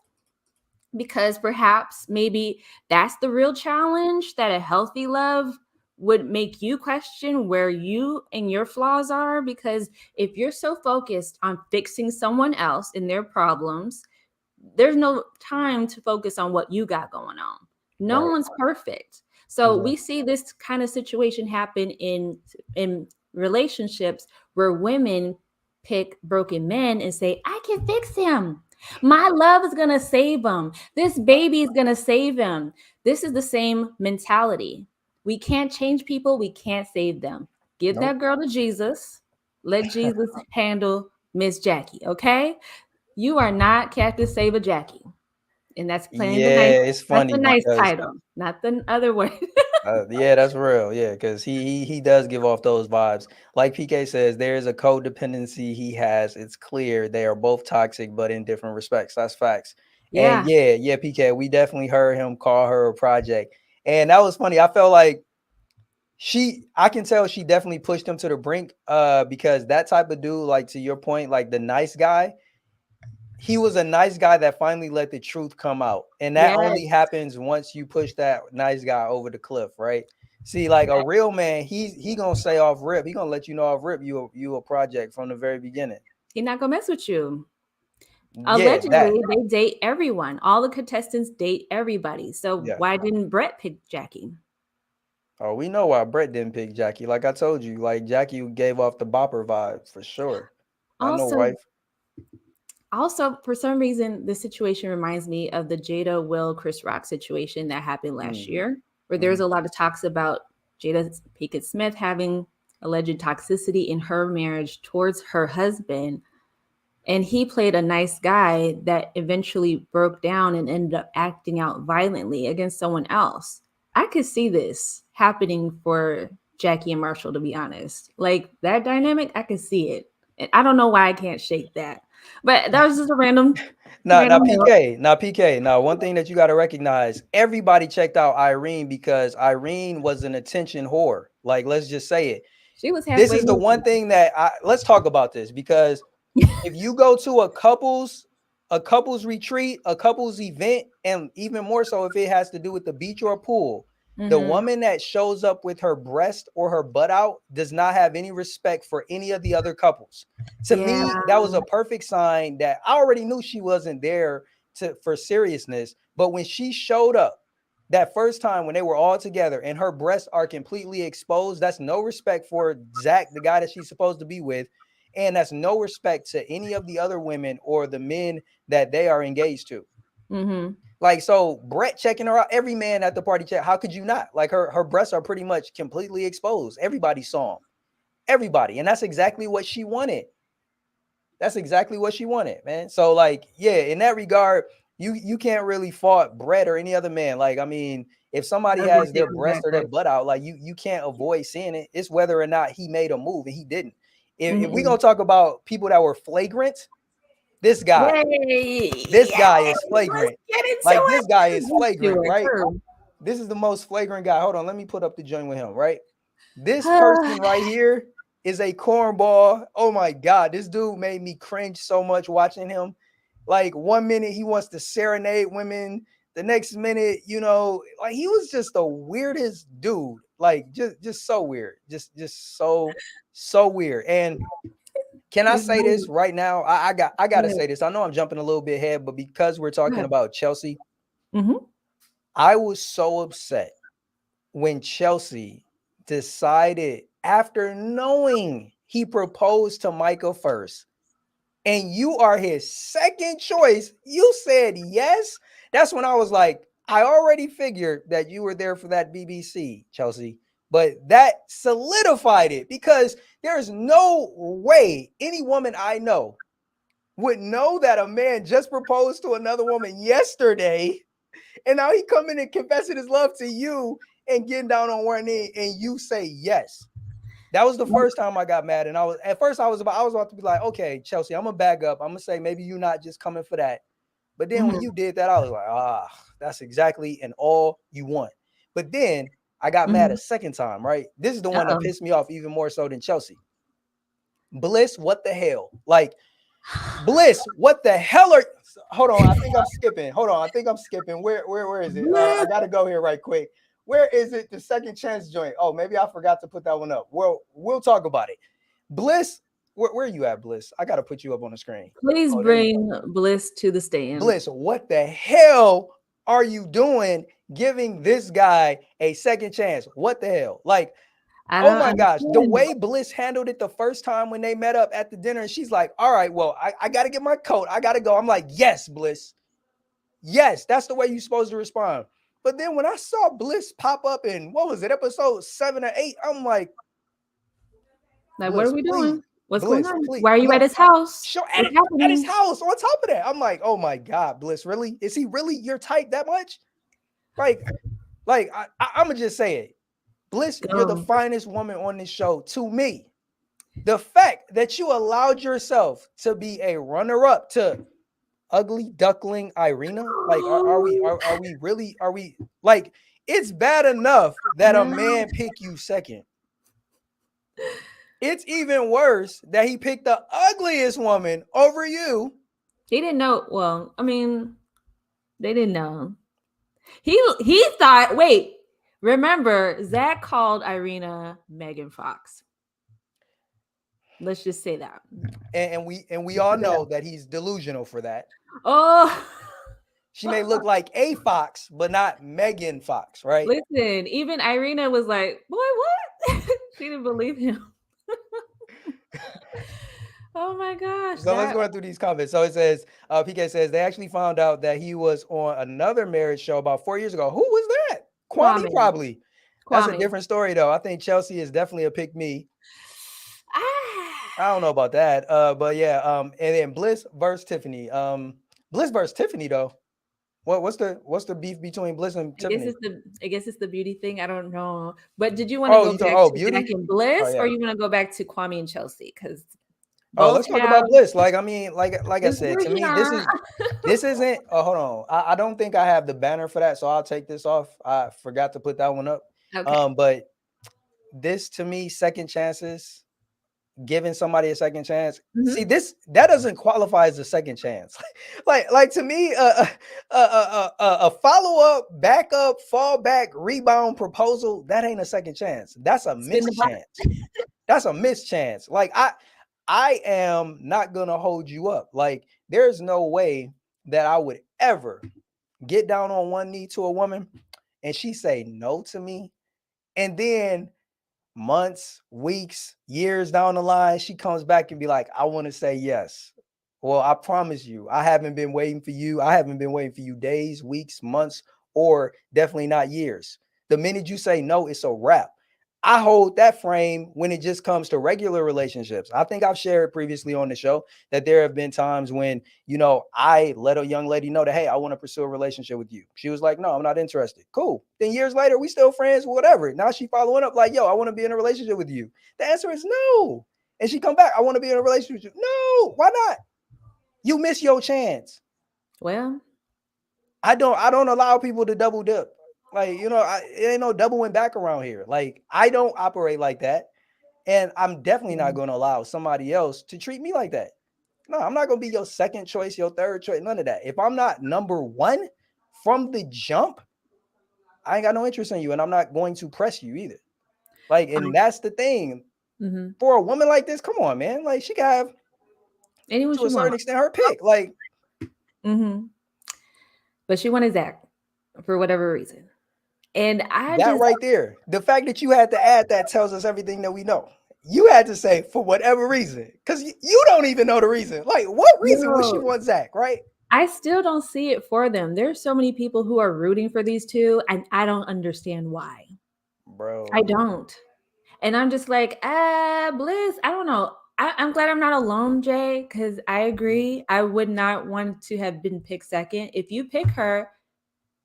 because perhaps maybe that's the real challenge, that a healthy love would make you question where you and your flaws are. Because if you're so focused on fixing someone else and their problems, there's no time to focus on what you got going on. No Right. one's perfect. So we Exactly. see this kind of situation happen in relationships where women pick broken men and say, I can fix him. My love is going to save him. This baby is going to save him. This is the same mentality. We can't change people, we can't save them. Give Nope. that girl to Jesus. Let Jesus handle Miss Jackie, okay? You are not Captain Save a Jackie. And that's playing the nice. Yeah, it's That's funny the nice because title, not the other way. yeah, that's real. Yeah, because he does give off those vibes. Like PK says, there is a codependency he has. It's clear they are both toxic, but in different respects. That's facts. And Yeah. yeah, PK, we definitely heard him call her a project, and that was funny. I felt like I can tell she definitely pushed him to the brink. Because that type of dude, like to your point, like the nice guy, he was a nice guy that finally let the truth come out. And that Yes. only happens once you push that nice guy over the cliff, right? See, like a real man, he gonna say off rip, he gonna let you know off rip you a project from the very beginning. He's not gonna mess with you. Yeah, that. Allegedly, they date everyone. All the contestants date everybody. So Yeah. why didn't Brett pick Jackie? Oh, we know why Brett didn't pick Jackie. Like I told you, like Jackie gave off the bopper vibe for sure. Not no Also, wife. for some reason, this situation reminds me of the Jada Will Chris Rock situation that happened last Mm-hmm. year, where there's a lot of talks about Jada Pinkett Smith having alleged toxicity in her marriage towards her husband. And he played a nice guy that eventually broke down and ended up acting out violently against someone else. I could see this happening for Jackie and Marshall, to be honest. Like that dynamic, I could see it. And I don't know why I can't shake that. But that was just a Now random note. PK. Now, one thing that you got to recognize, everybody checked out Irene because Irene was an attention whore. Like, let's just say it. She was This halfway is the one decent. thing that let's talk about this, because if you go to a couples retreat, a couples event, and even more so if it has to do with the beach or a pool, the Mm-hmm. woman that shows up with her breast or her butt out does not have any respect for any of the other couples. To Yeah. me, that was a perfect sign that I already knew she wasn't there for seriousness. But when she showed up that first time when they were all together and her breasts are completely exposed, that's no respect for Zach, the guy that she's supposed to be with. And that's no respect to any of the other women or the men that they are engaged to. Mm-hmm. Like, so Brett checking her out, every man at the party check. How could you not? Like her breasts are pretty much completely exposed. Everybody saw them. Everybody. And that's exactly what she wanted. That's exactly what she wanted, man. So, like, yeah, in that regard, you can't really fault Brett or any other man. Like, I mean, if somebody That's what has they their come breast back or their with. butt out, like you can't avoid seeing it. It's whether or not he made a move, and he didn't. If we Mm-hmm. gonna talk about people that were flagrant, this guy, Yay! this Yay! guy is Let's flagrant. get into Like, it. this guy is Let's do flagrant, it. right? True. This is the most flagrant guy. Hold on, let me put up the joint with him, right? This person right here is a cornball. Oh my God, this dude made me cringe so much watching him. Like, 1 minute he wants to serenade women, the next minute, like he was just the weirdest dude. Like, just so weird. Just so weird. And can I This say this movie. right now? I gotta Yeah. say this. I know I'm jumping a little bit ahead, but because we're talking Yeah. about Chelsea, Mhm. I was so upset when Chelsea decided, after knowing he proposed to Michael first, and you are his second choice, you said yes. That's when I was like, I already figured that you were there for that BBC, Chelsea, but that solidified it, because there's no way any woman I know would know that a man just proposed to another woman yesterday, and now he coming and confessing his love to you and getting down on one knee, and you say yes. That was the first time I got mad, and I was about to be like, okay, Chelsea, I'm gonna back up. I'm gonna say maybe you're not just coming for that. But then when Mhm. you did that, I was like, that's exactly and all you want. But then I got mad a Mhm. second time, right? This is the one that Uh-oh. pissed me off even more so than Chelsea. Bliss, what the hell? Like, Bliss, what the hell are? Hold on, I think I'm skipping. Hold on, I think I'm skipping. Where is it? I gotta go here right quick. Where is it? The second chance joint. Oh, maybe I forgot to put that one up. Well, we'll talk about it. Bliss, where you at, Bliss? I gotta put you up on the screen. Please Oh, there you go. bring Bliss to the stand. Bliss, what the hell are you doing giving this guy a second chance? What the hell? Like, I Oh don't my gosh, the understand. way Bliss handled it the first time when they met up at the dinner, and she's like, "All right, well, I got to get my coat. I got to go." I'm like, "Yes, Bliss. Yes, that's the way you're supposed to respond." But then when I saw Bliss pop up in what was it, episode 7 or 8, I'm like, Like, what are "Bliss, we please, doing? What's going Bliss, on? please, Why are you at no." his house? Show What's at his happening? house. On top of that, I'm like, "Oh my god, Bliss, really? Is he really your type that much?" Like, I'm gonna just say it. Bliss, you're the Go. finest woman on this show to me. The fact that you allowed yourself to be a runner-up to ugly duckling Irina, like, are we really, are we like, it's bad enough that a No, man pick you second. It's even worse that he picked the ugliest woman over you. he didn't know. Well, I mean, they didn't know. He thought. Wait, remember Zach called Irina Megan Fox. Let's just say that. And we all know that he's delusional for that. Oh, She may look like a fox, but not Megan Fox, right? listen. Even Irina was like, "Boy, what?" She didn't believe him. Oh my gosh, So let's that go through these comments. So it says, PK says they actually found out that he was on another marriage show about 4 years ago. Who was that? Kwame, Kwame, probably. That's a Kwame. different story, though. I think Chelsea is definitely a pick me. I Ah, don't know about that. But yeah, and then Bliss versus Tiffany. Bliss versus Tiffany, though. What's the beef between Bliss and Tiffany? I guess it's the beauty thing. I don't know. But did you want to Oh, go you talk, back oh, to Zach beauty? and Oh Bliss, or yeah. you want to go back to Kwame and Chelsea? Because Oh, both let's talk have about Bliss. Like, I mean, like I said, we're to me, this here. is this isn't. Oh, hold on. I don't think I have the banner for that, so I'll take this off. I forgot to put that one up. Okay. But this to me, second chances, giving somebody a second chance. See, Hmm. this that doesn't qualify as a second chance. Like to me, a follow up, backup, fallback, rebound proposal that ain't a second chance. That's a Spin the missed block. chance. That's a missed chance. Like I am not gonna hold you up. Like there's no way that I would ever get down on one knee to a woman and she say no to me, and then months, weeks, years down the line, she comes back and be like, I want to say yes. Well, I promise you, I haven't been waiting for you. I haven't been waiting for you days, weeks, months, or definitely not years. The minute you say no, it's a wrap. I hold that frame when it just comes to regular relationships. I think I've shared previously on the show that there have been times when, I let a young lady know that, hey, I want to pursue a relationship with you. She was like, no, I'm not interested. Cool. Then years later, we still friends, whatever. Now she following up like, yo, I want to be in a relationship with you. The answer is no. And she come back, I want to be in a relationship with you. No, why not? You miss your chance. Well, I don't allow people to double dip. Like, it ain't no doubling back around here. Like, I don't operate like that. And I'm definitely not going to allow somebody else to treat me like that. No, I'm not going to be your second choice, your third choice, none of that. If I'm not number one from the jump, I ain't got no interest in you. And I'm not going to press you either. Like, and that's the thing. mm-hmm. For a woman like this, come on, man. Like, she can have, Anyone to she a certain want. extent, her pick. Like, Mm-hmm. But she wanted Zach for whatever reason. And I that just, right there, the fact that you had to add that tells us everything that we know. You had to say for whatever reason, because you don't even know the reason. Like, what reason would she no, want Zach, right? I still don't see it for them. There's so many people who are rooting for these two, and I don't understand why. I Bro. don't. And I'm just like, Bliss, I don't know. I'm glad I'm not alone, Jay, because I agree. I would not want to have been picked second. If you pick her,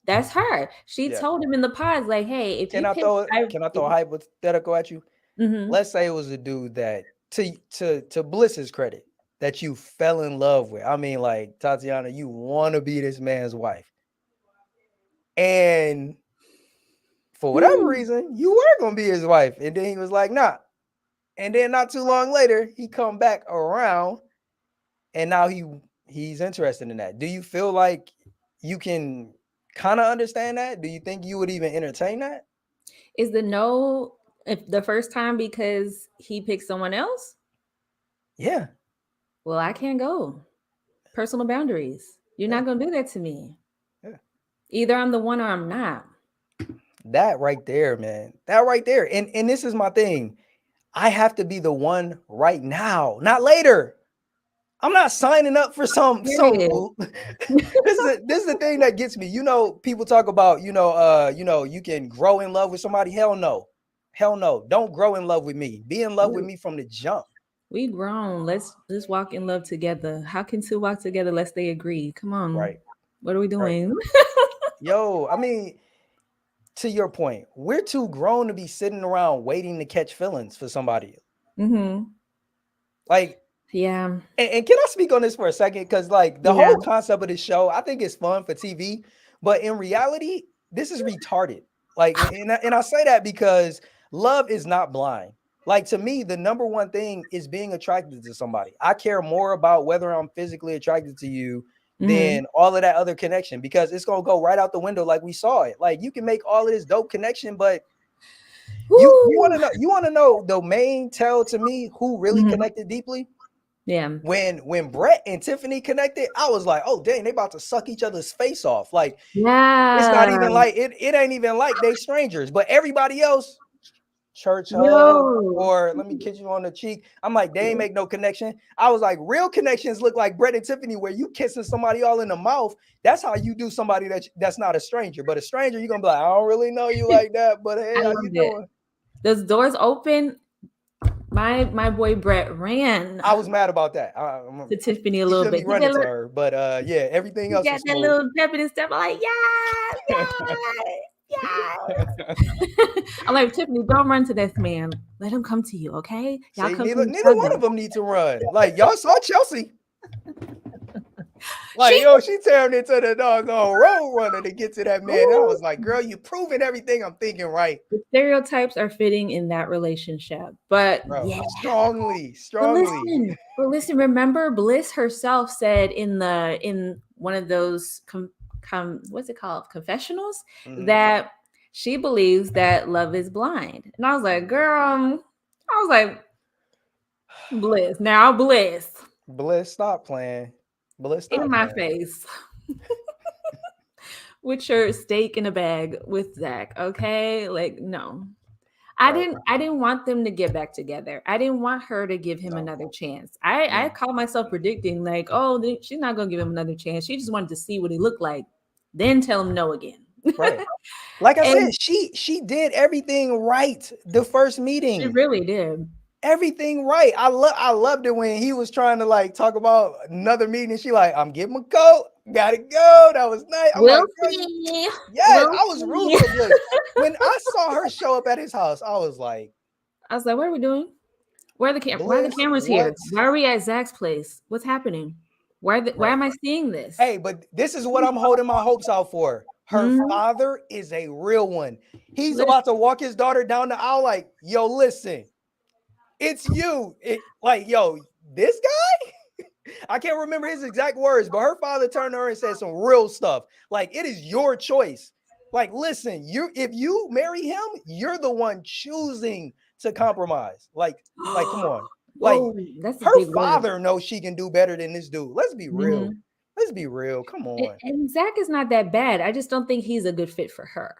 that's her. She Yeah. told him in the pods, like, hey, if Can you I pick, throw it? I, Can I throw a hypothetical at you? mm-hmm. Let's say it was a dude that, to Bliss's credit, that you fell in love with. I mean, like, Tatiana, you want to be this man's wife, and for whatever reason, you were gonna be his wife, and then he was like, nah. And then not too long later, he come back around, and now he's interested in that. Do you feel like you can kind of understand that? Do you think you would even entertain that? Is the no if the first time because he picked someone else? Yeah, Well, I can't go. Personal boundaries. You're yeah, not gonna do that to me. yeah. Either I'm the one or I'm not. That right there, man. That right there. And this is my thing. I have to be the one right now, not later. I'm not signing up for some Period. this is the thing that gets me. People talk about, you can grow in love with somebody. Hell no. Hell no. Don't grow in love with me. Be in love with We me from the jump. we grown. Let's walk in love together. How can two walk together unless they agree? Come on. Right. What are we Right. doing? Yo, I mean, to your point, we're too grown to be sitting around waiting to catch feelings for somebody. Mm-hmm. Like, Yeah. and can I speak on this for a second? Because like the Yeah. whole concept of this show, I think it's fun for TV, but in reality, this is retarded. Like, and I say that because love is not blind. Like to me, the number one thing is being attracted to somebody. I care more about whether I'm physically attracted to you Mm-hmm. than all of that other connection because it's gonna go right out the window like we saw it. Like you can make all of this dope connection, but you want Woo. to know the main tell to me who really Mm-hmm. connected deeply Yeah. when Brett and Tiffany connected. I was like, oh dang, they about to suck each other's face off. Like it's not Yeah. even like it ain't even like they strangers, but everybody else, church hug Yo. or let me kiss you on the cheek. I'm like, they ain't make no connection. I was like, real connections look like Brett and Tiffany, where you kissing somebody all in the mouth. That's how you do somebody that's not a stranger. But a stranger, you're gonna be like, I don't really know you like that, but hey, I how you loved it. doing? Those doors open. My boy Brett ran I was mad about that. to Tiffany a He little shouldn't bit. be running to her, but yeah, everything He else got was that smooth. little pep in his step. I'm like, yes, yes, yes. I'm like, Tiffany, don't run to this man. Let him come to you, okay? Y'all See, come neither to each neither other. one of them need to run. Like y'all saw Chelsea. Like, She yo, she tearing into the doggone road runner to get to that man. And I was like, girl, you proving everything I'm thinking right. the stereotypes are fitting in that relationship. But Bro, yeah, strongly, but strongly. listen, remember Bliss herself said in one of those what's it called? Confessionals Mhm, that she believes that love is blind. And I was like, mhm. girl, I was like, Bliss. Now Bliss. Bliss, stop playing. Bliss, In stop my playing. face. With your steak in a bag with Zach. Okay. Like, no. Right. I didn't want them to get back together. I didn't want her to give him No, another chance. I no. called myself predicting like, oh, she's not gonna give him another chance. She just wanted to see what he looked like, then tell him no again. Right. Like I said, And she did everything right the first she meeting. really did. Everything right. I loved it when he was trying to like talk about another meeting. She like, I'm getting my coat, gotta go. That was nice. I'm We'll like, girl, you see. yes, We'll I was rooting see. for Bliss. When I saw her show up at his house, I was like, I was like, what are we doing? Why are the Bliss, cameras here? what? Why are we at Zach's place? What's happening? Why Right. am I seeing this? Hey, but this is what I'm holding my hopes out for. Her Hmm. father is a real one. He's Listen, about to walk his daughter down the aisle like, yo, listen, it's you. Like, yo, this guy? I can't remember his exact words, but her father turned to her and said some real stuff. Like, it is your choice. Like, listen, if you marry him, you're the one choosing to compromise. Like, come on. Like, whoa, that's a her big word. father knows she can do better than this dude. Let's be real. Hmm. Let's be real. Come on. And Zach is not that bad. I just don't think he's a good fit for her.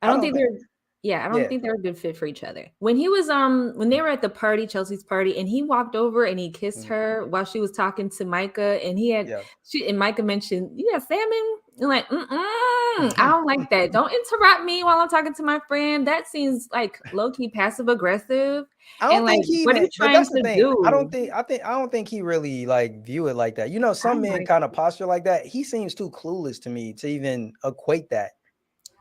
I I don't don't think think, they're yeah, I don't yeah. think they're a good fit for each other. When he was when they were at the party, Chelsea's party, and he walked over and he kissed Mhm. her while she was talking to Micah, and he had Yeah. she and Micah mentioned, you got salmon? And like, I don't like that. Don't interrupt me while I'm talking to my friend. That seems like low-key passive aggressive. I And don't like, think he what are you even, but trying that's the to thing. do? I don't think he really like view it like that. I Some don't men like kind of posture like that. He seems too clueless to me to even equate that.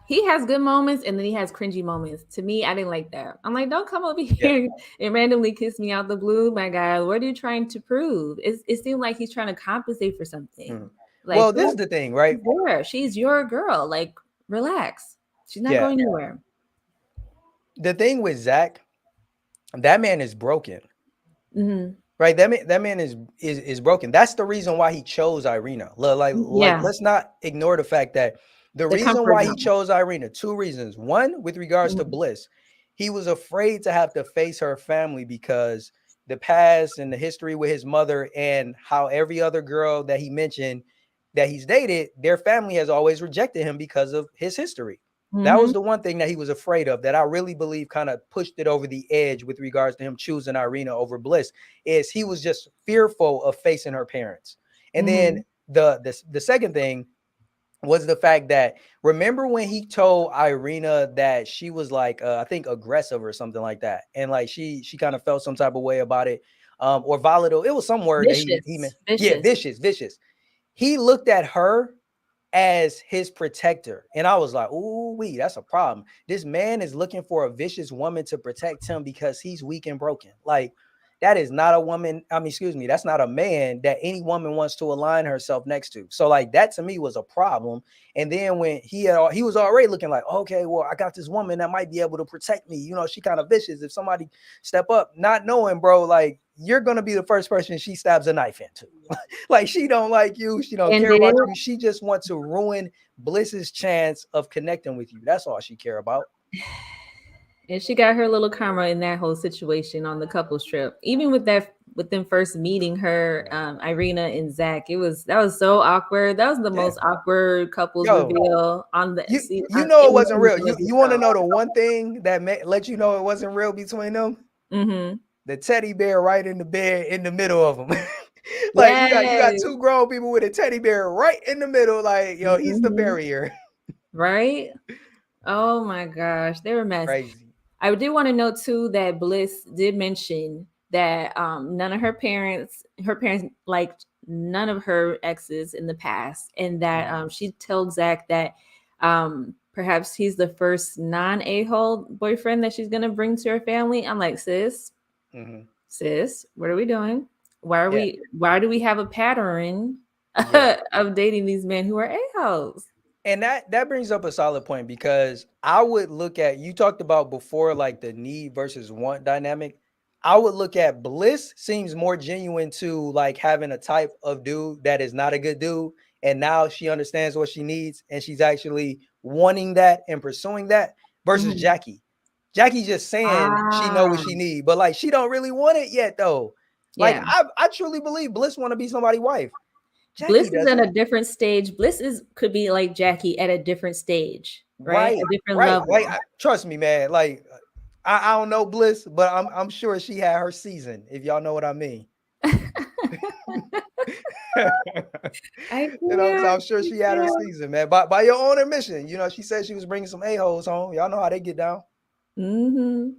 he has good moments and then he has cringy moments. To me, I didn't like that. I'm like, don't come over Yeah. here and randomly kiss me out the blue, my guy. What are you trying to prove? It seemed like he's trying to compensate for something. Mhm. Like, Well, this is the thing, right? she's there. She's your girl. Like, relax. She's not Yeah. going anywhere. The thing with Zach, that man is broken. Hmm. Right? That man is broken. That's the reason why he chose Irina. Like Yeah, let's not ignore the fact that the the reason comfort why he zone. chose Irina, two reasons. One, with regards to Mhm. Bliss, he was afraid to have to face her family because the past and the history with his mother and how every other girl that he mentioned that he's dated, their family has always rejected him because of his history. That Mm-hmm. was the one thing that he was afraid of, that I really believe kind of pushed it over the edge with regards to him choosing Irina over Bliss, is he was just fearful of facing her parents. And then Mm-hmm. the second thing was the fact that, remember when he told Irina that she was like I think aggressive or something like that, and like she kind of felt some type of way about it, or volatile. It was some word that he Vicious. meant. Yeah, Vicious. vicious. He looked at her as his protector. And I was like, ooh, that's a problem. This man is looking for a vicious woman to protect him because he's weak and broken. Like, that is not a woman. I mean, excuse me, that's not a man that any woman wants to align herself next to. So, like, that to me was a problem. And then when he was already looking like, okay, well, I got this woman that might be able to protect me. You know, she kind of vicious. If somebody step up, not knowing, bro, like, you're gonna be the first person she stabs a knife into. Like, she don't like you, she don't And care did. about you. She just wants to ruin Bliss's chance of connecting with you. That's all she care about. And she got her little karma in that whole situation on the couples trip. Even with them first meeting her, Yeah. Irina and Zach, that was so awkward. That was the Yeah. most awkward couples Yo, reveal on the see you on know it any wasn't real. season of the You want to show. know the one thing that let you know it wasn't real between them? Mm-hmm. The teddy bear right in the bed in the middle of them. Like, you got Yes. two grown people with a teddy bear right in the middle. Like, yo, he's the Mm-hmm. barrier. Right? Oh my gosh, they were a mess. Crazy. I did want to note too that Bliss did mention that none of her parents liked none of her exes in the past, and that Mm-hmm. she told Zach that perhaps he's the first non a-hole boyfriend that she's gonna bring to her family. I'm like, Mm-hmm. sis, what are we doing? Yeah. Why do we have a pattern Yeah. of dating these men who are a-holes? And that brings up a solid point, because I would look at, you talked about before, like the need versus want dynamic. I would look at Bliss seems more genuine to like having a type of dude that is not a good dude, and now she understands what she needs and she's actually wanting that and pursuing that, versus Mhm. Jackie. Jackie just saying she know what Ah, she need, but like she don't really want it yet though. Like, yeah. I truly believe Bliss want to be somebody's wife. Bliss Jackie is at doesn't. a different stage. Bliss is could be like Jackie at a different stage, right? Right, A different right. level. Like, trust me, man. Like, I don't know Bliss, but I'm sure she had her season. If y'all know what I mean. I So can't. I'm sure I she had her can't. season, man. By your own admission, she said she was bringing some a holes home. Y'all know how they get down. Mm-hmm.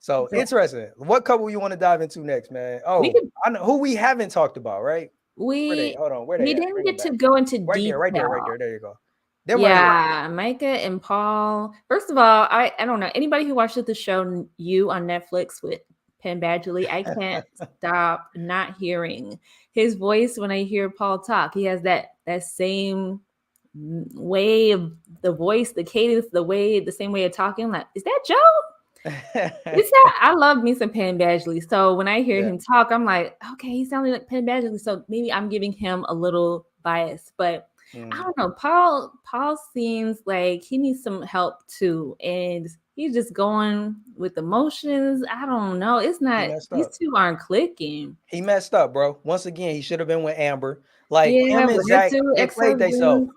So So interesting. What couple you want to dive into next, man? we Oh, could I know who we haven't talked about, right? Where they? we Hold on. Where we they at? didn't Bring them get back. to go into Right there. Right there. Right detail. there. There you go. Them right here. Yeah, Micah and Paul. First of all, I don't know anybody who watches the show You on Netflix with Penn Badgley. I can't stop not hearing his voice when I hear Paul talk. He has that same way of the voice, the cadence, the same way of talking. Like, is that Joe? It's that I love me some Penn Badgley. So when I hear Yeah. him talk, I'm like, okay, he's sounding like Penn Badgley. So maybe I'm giving him a little bias, but I Mhm. don't know. Paul seems like he needs some help too, and he's just going with emotions. I don't know. It's He not messed these up. two aren't clicking. He messed up, bro. Once again, he should have been with Amber. Like, Yeah, him and with her Zach, two they played theyself. ex-husbands.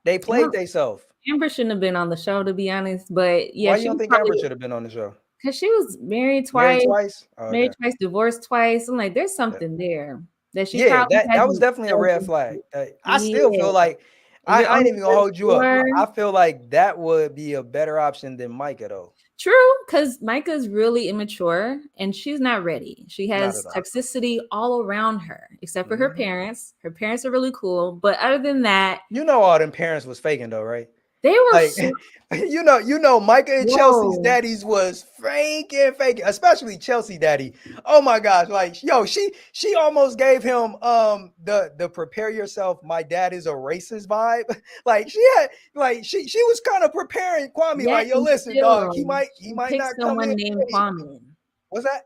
They played theyself. Amber shouldn't have been on the show to be honest, but yeah, Why you she don't was think probably Amber should have been on the show? because she was Married twice? Oh, married okay. twice, divorced twice. I'm like, there's Yeah. something there that she Yeah, probably that was hasn't definitely a delved red flag. into. I still Yeah, feel like you're I ain't only even gonna hold you up. 34. I feel like that would be a better option than Micah though. True, because Micah's really immature and she's not ready. She Not at has all. toxicity all around her, except for her Mhm. parents. Her parents are really cool, but other than that, You know all them parents was faking though, right? they were Like, so Micah and Chelsea's whoa. daddies was faking, especially Chelsea daddy. Oh my gosh, like, yo, she almost gave him the prepare yourself, my dad is a racist vibe. Like, she had, like, she was kind of preparing Kwame, Yet like, yo, and listen, dog, still, he she might picked not come in someone named ready. Kwame. What's that?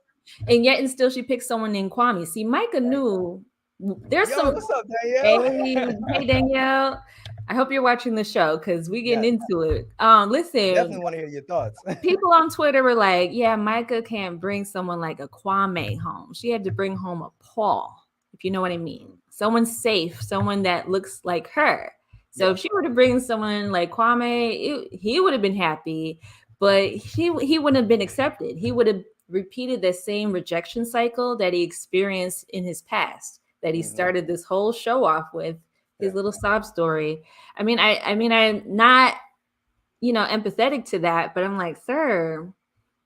And yet and still she picked someone named Kwame. See, Micah Right. knew there's Yo, some what's up, Danielle? hey Danielle. I hope you're watching the show because we getting Yeah, into it. Listen, definitely want to hear your thoughts. people on Twitter were like, yeah, Micah can't bring someone like a Kwame home. She had to bring home a Paul, if you know what I mean. Someone safe, someone that looks like her. So Yeah. if she were to bring someone like Kwame, he would have been happy, but he wouldn't have been accepted. He would have repeated the same rejection cycle that he experienced in his past, that he Hmm. started this whole show off with, his Yeah. little sob story. I mean, I'm not, empathetic to that, but I'm like, sir,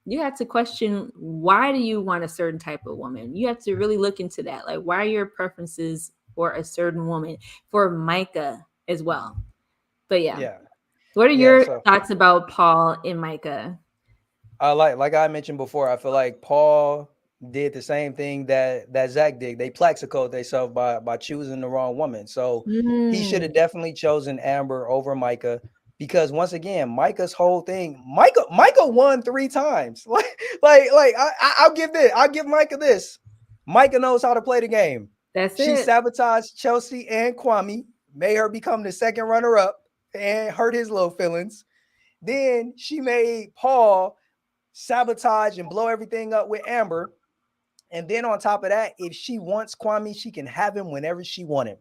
you have to question, why do you want a certain type of woman? You have to really look into that. Like, why are your preferences for a certain woman, for Micah as Hmm. well? But yeah, Yeah. what are Yeah. your So thoughts about Paul and Micah? like I mentioned before, I feel like Paul did the same thing that Zach did. They plaxicoed themselves by choosing the wrong woman. So he should have Mm, definitely chosen Amber over Micah, because once again, Micah's whole thing, Micah won 3 times. I'll give Micah this. Micah knows how to play the game. that's She it. sabotaged Chelsea and Kwame, made her become the second runner up, and hurt his little feelings. Then she made Paul sabotage and blow everything up with Amber. And then on top of that, if she wants Kwame, she can have him whenever she wants him.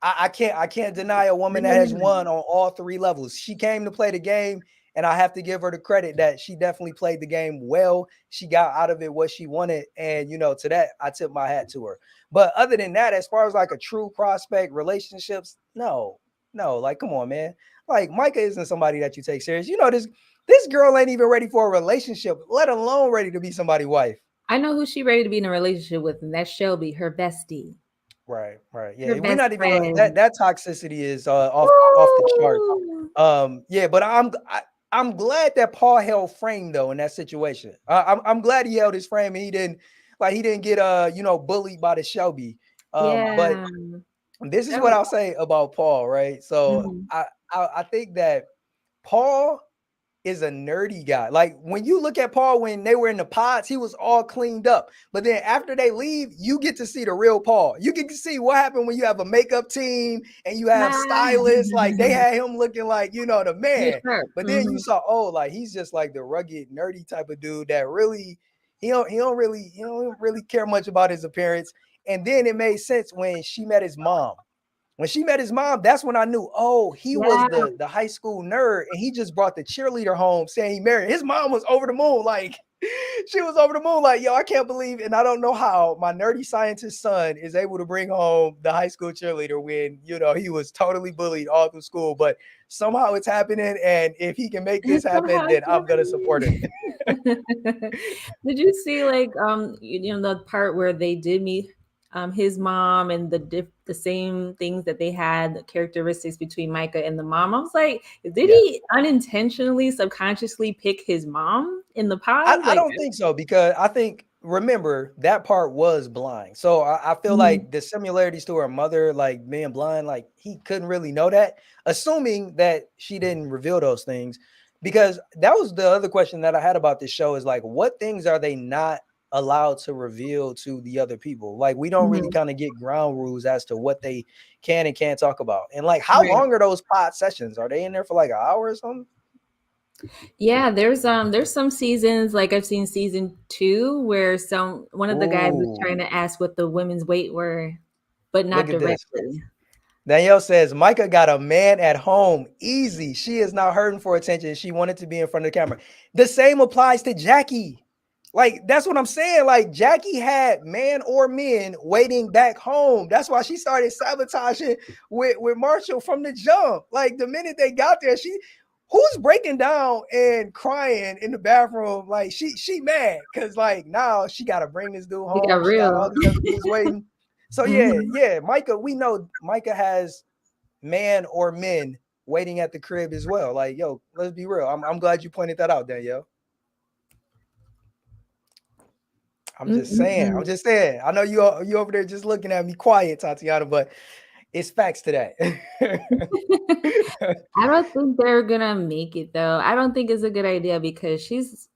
I can't deny a woman that has Mm, won on all 3 levels. She came to play the game, and I have to give her the credit that she definitely played the game well. She got out of it what she wanted, and to that I tip my hat to her. But other than that, as far as like a true prospect, relationships, no, no, like come on, man. Like Micah isn't somebody that you take serious. This girl ain't even ready for a relationship, let alone ready to be somebody's wife. I know who she ready to be in a relationship with, and that's Shelby, her bestie, Right, right. her Yeah, we're best not even going that friend. that toxicity is off the chart. Woo! Yeah, but I'm glad that Paul held frame though in that situation. I'm glad he held his frame and he didn't get bullied by the Shelby. But Yeah. this is That what was, I'll say about Paul, right? So mhm. I think that Paul is a nerdy guy. Like when you look at Paul when they were in the pods, he was all cleaned up. But then after they leave, you get to see the real Paul. You get to see what happened when you have a makeup team and you have Ah. stylists. Like they had him looking like, the You're man. sharp. But then you Mhm. saw, oh, like he's just like the rugged, nerdy type of dude that really he don't really care much about his appearance. And then it made sense when she met his mom. When she met his mom, that's when I knew, oh, he was Yeah. the high school nerd, and he just brought the cheerleader home saying he married. His mom was over the moon, like she was over the moon, like, yo, I can't believe, and I don't know how my nerdy scientist son is able to bring home the high school cheerleader when he was totally bullied all through school, but somehow it's happening, and if he can make this Somehow happen, then it's I'm gonna support it. happening. Did you see, like, the part where they did meet his mom, and the same things that they had, the characteristics between Micah and the mom? I was like, did Yeah. he unintentionally, subconsciously pick his mom in the I, pod? I Like, don't think so, because I think remember that part was blind. So I feel mhm. like the similarities to her mother, like being blind, like he couldn't really know that, assuming that she didn't reveal those things. Because that was the other question that I had about this show is like, what things are they not allowed to reveal to the other people? Like, we don't really Mhm. kind of get ground rules as to what they can and can't talk about. And like, how Right. long are those pod sessions? Are they in there for like an hour or something? Yeah, there's some seasons, like I've seen season 2, where one of the guys was Ooh, trying to ask what the women's weight were, but look not at this. directly. Danielle says, Micah got a man at home. Easy. She is not hurting for attention. She wanted to be in front of the camera. The same applies to Jackie. Like, that's what I'm saying. Like, Jackie had man or men waiting back home. That's why she started sabotaging with Marshall from the jump. Like, the minute they got there, who's breaking down and crying in the bathroom? Like, she mad because like now she gotta bring this dude It got home. She got all real. these other dudes waiting. So yeah, Mhm. yeah, Micah, we know Micah has man or men waiting at the crib as well. Like, yo, let's be real. I'm glad you pointed that out, Danielle. I'm just saying. I'm Mm-mm-mm. just saying. I know you over there just looking at me quiet, Tatiana, but it's facts to that. I don't think they're gonna make it though. I don't think it's a good idea because she's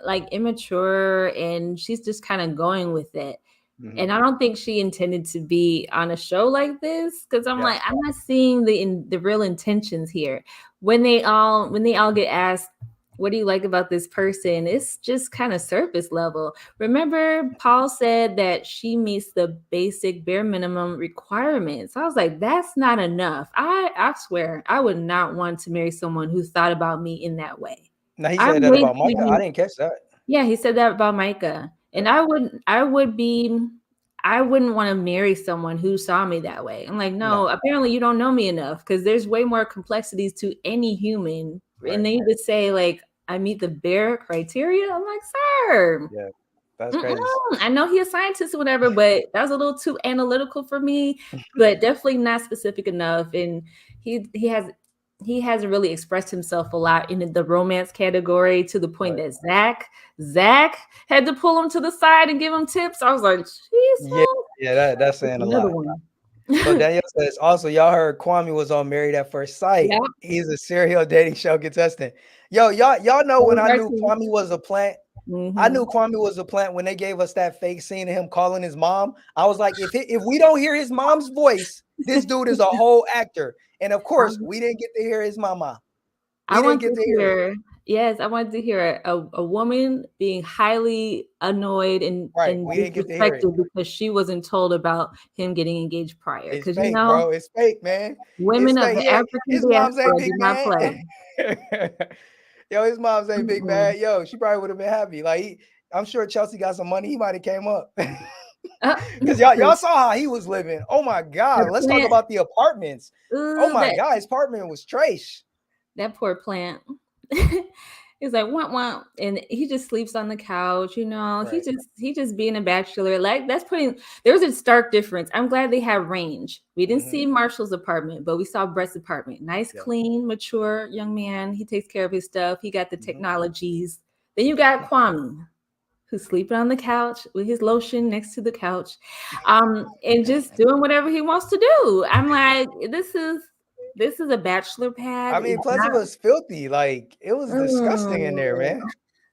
like immature and she's just kind of going with it. Mhm. And I don't think she intended to be on a show like this because I'm Yeah. like I'm not seeing the real intentions here. When they all get asked, what do you like about this person? It's just kind of surface level. Remember, Paul said that she meets the basic bare minimum requirements. I was like, that's not enough. I swear, I would not want to marry someone who thought about me in that way. Now he said I'm that way about too Micah. I unique. didn't catch that. Yeah, he said that about Micah. And Yeah. I wouldn't want to marry someone who saw me that way. I'm like, no, No. apparently you don't know me enough because there's way more complexities to any human. And Right. then you just say, like, I meet the bare criteria. I'm like, sir, Yeah. That's crazy. mm-mm. I know he's a scientist or whatever, but that was a little too analytical for me, but definitely not specific enough. And he has he hasn't really expressed himself a lot in the romance category to the point Right. that Zach had to pull him to the side and give him tips. I was like, Yeah. Jesus, Yeah. That's saying a another lot. one. So Danielle says also y'all heard Kwame was on Married at First Sight. Yep. He's a serial dating show contestant. Yo, y'all know when I knew Kwame was a plant. I Mm-hmm. knew Kwame was a plant when they gave us that fake scene of him calling his mom. I was like, if we don't hear his mom's voice, this dude is a whole actor. And of course, we didn't get to hear his mama. I We didn't want get to to hear it. hear, yes, I wanted to hear a woman being highly annoyed Right. and We didn't get to hear it. disrespected because she wasn't told about him getting engaged prior. It's Because, fake, bro. It's fake, man. It's women of fake. the African His mom's ain't diaspora big do not man. play. Yo, his mom's ain't big Mm-mm. man. Yo, she probably would have been happy. Like, I'm sure Chelsea got some money. He might have came up. Uh, Because y'all saw how he was living. Oh my the God. Let's talk plant, about the apartments. Oh my that God, his apartment was trash. poor plant. He's like wah, and he just sleeps on the couch. Right. He just being a bachelor. Like that's putting. There's a stark difference. I'm glad they have range. We didn't Mm-hmm. see Marshall's apartment, but we saw Brett's apartment. Nice, Yeah. clean, mature young man. He takes care of his stuff. He got the Mm-hmm. technologies. Then you got Kwame, who's sleeping on the couch with his lotion next to the couch, and just doing whatever he wants to do. I'm like, this is a bachelor pad. I It's mean, plus it not. was filthy. Like, it was disgusting in there, Mm, man.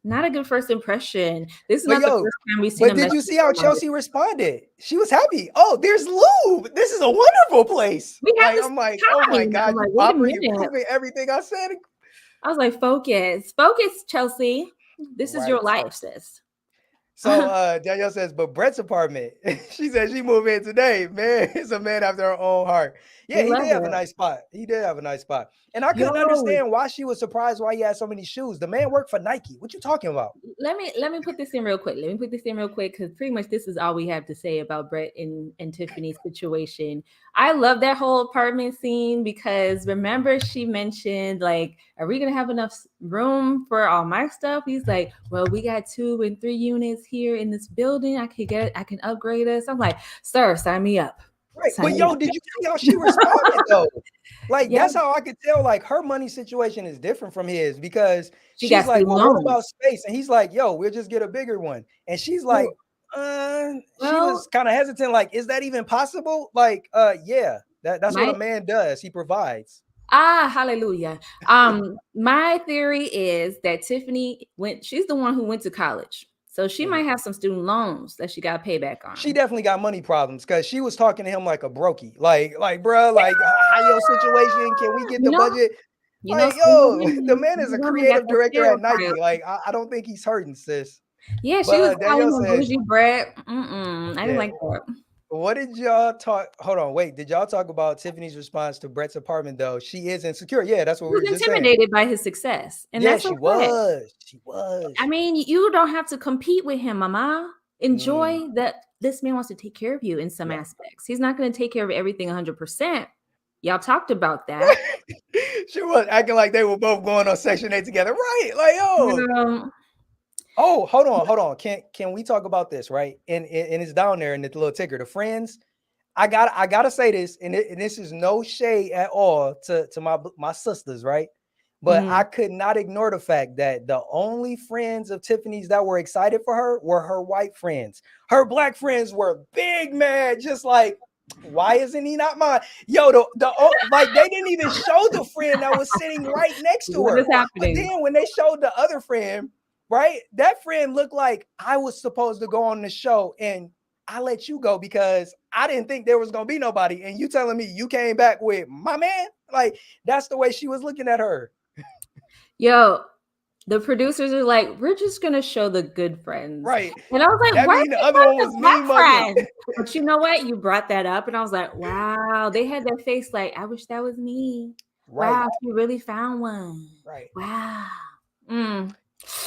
not a good first impression. This is But not the yo, first time we've seen but a did messy you see how room. Chelsea responded? She was happy. Oh, there's lube. This is a wonderful place. We have Like, this I'm like, oh my time. I'm God, like, you wait a popping, you minute. proving everything I said. I was like, focus, Chelsea. This is your Right. life, sis. So Danielle says, but Brett's apartment, she said she moved in today. Man, it's a man after her own heart. Yeah, We he love did have a it. nice spot. He did have a nice spot. And I couldn't Yo, understand why she was surprised why he had so many shoes. The man worked for Nike. What you talking about? let me put this in real quick. Let me put this in real quick because pretty much this is all we have to say about Brett and Tiffany's situation. I love that whole apartment scene because remember she mentioned like, are we gonna have enough room for all my stuff? He's like, well, we got 2 and 3 units here in this building. I can upgrade us. I'm like, sir, sign me up. Right. Sign But me yo, up. did you see how she responded though? Like, Yeah, that's how I could tell, like, her money situation is different from his because she she's got like, student well, what loans. about space? And he's like, yo, we'll just get a bigger one. And she's like, Well, she well, was kind of hesitant, like, is that even possible? Like, yeah, that's what my a man does. He provides. hallelujah. My theory is that Tiffany she's the one who went to college. So she Mhm. might have some student loans that she got to pay back She on. definitely got money problems because she was talking to him like a brokey. Like, bro, like, how your situation? Can we get You the know, budget? Like, single yo, the women, man is single a women got creative that director at stereotype. Nike. Like, I don't think he's hurting, sis. Yeah, But she was calling Danielle him says, bougie Brett. I didn't yeah. like that. What did y'all talk? Hold on, wait. Did y'all talk about Tiffany's response to Brett's apartment though? She is insecure. Yeah, that's what She we was were just saying. intimidated by his success, and Yeah, that's she okay. was. She I was. mean, you don't have to compete with him, mama. Mm, Enjoy that this man wants to take care of you in some yeah. aspects. He's not going to take care of everything 100%. Y'all talked about that. She was acting like they were both going on Section 8 together. Right. Like, yo. Um, Oh, hold on. Can we talk about this, right? And it's down there in the little ticker. The friends. I gotta say this, and this is no shade at all to my sisters, right? But I mhm. could not ignore the fact that the only friends of Tiffany's that were excited for her were her white friends. Her black friends were big mad, just like, why isn't he not mine? Yo, like they didn't even show the friend that was sitting right next to What is her. But happening? then when they showed the other friend, right, that friend looked like I was supposed to go on the show and I let you go because I didn't think there was gonna be nobody, and you telling me you came back with my man? Like that's the way she was looking at her. Yo, The producers are like, we're just gonna show the good friends. Right. And I was like, That why mean are the they other one showing was the black mean mugging. friends? But you know what? You brought that up, and I was like, wow, they had that face like, I wish that was me. Right. Wow, she really found one. Right. Wow. Mm.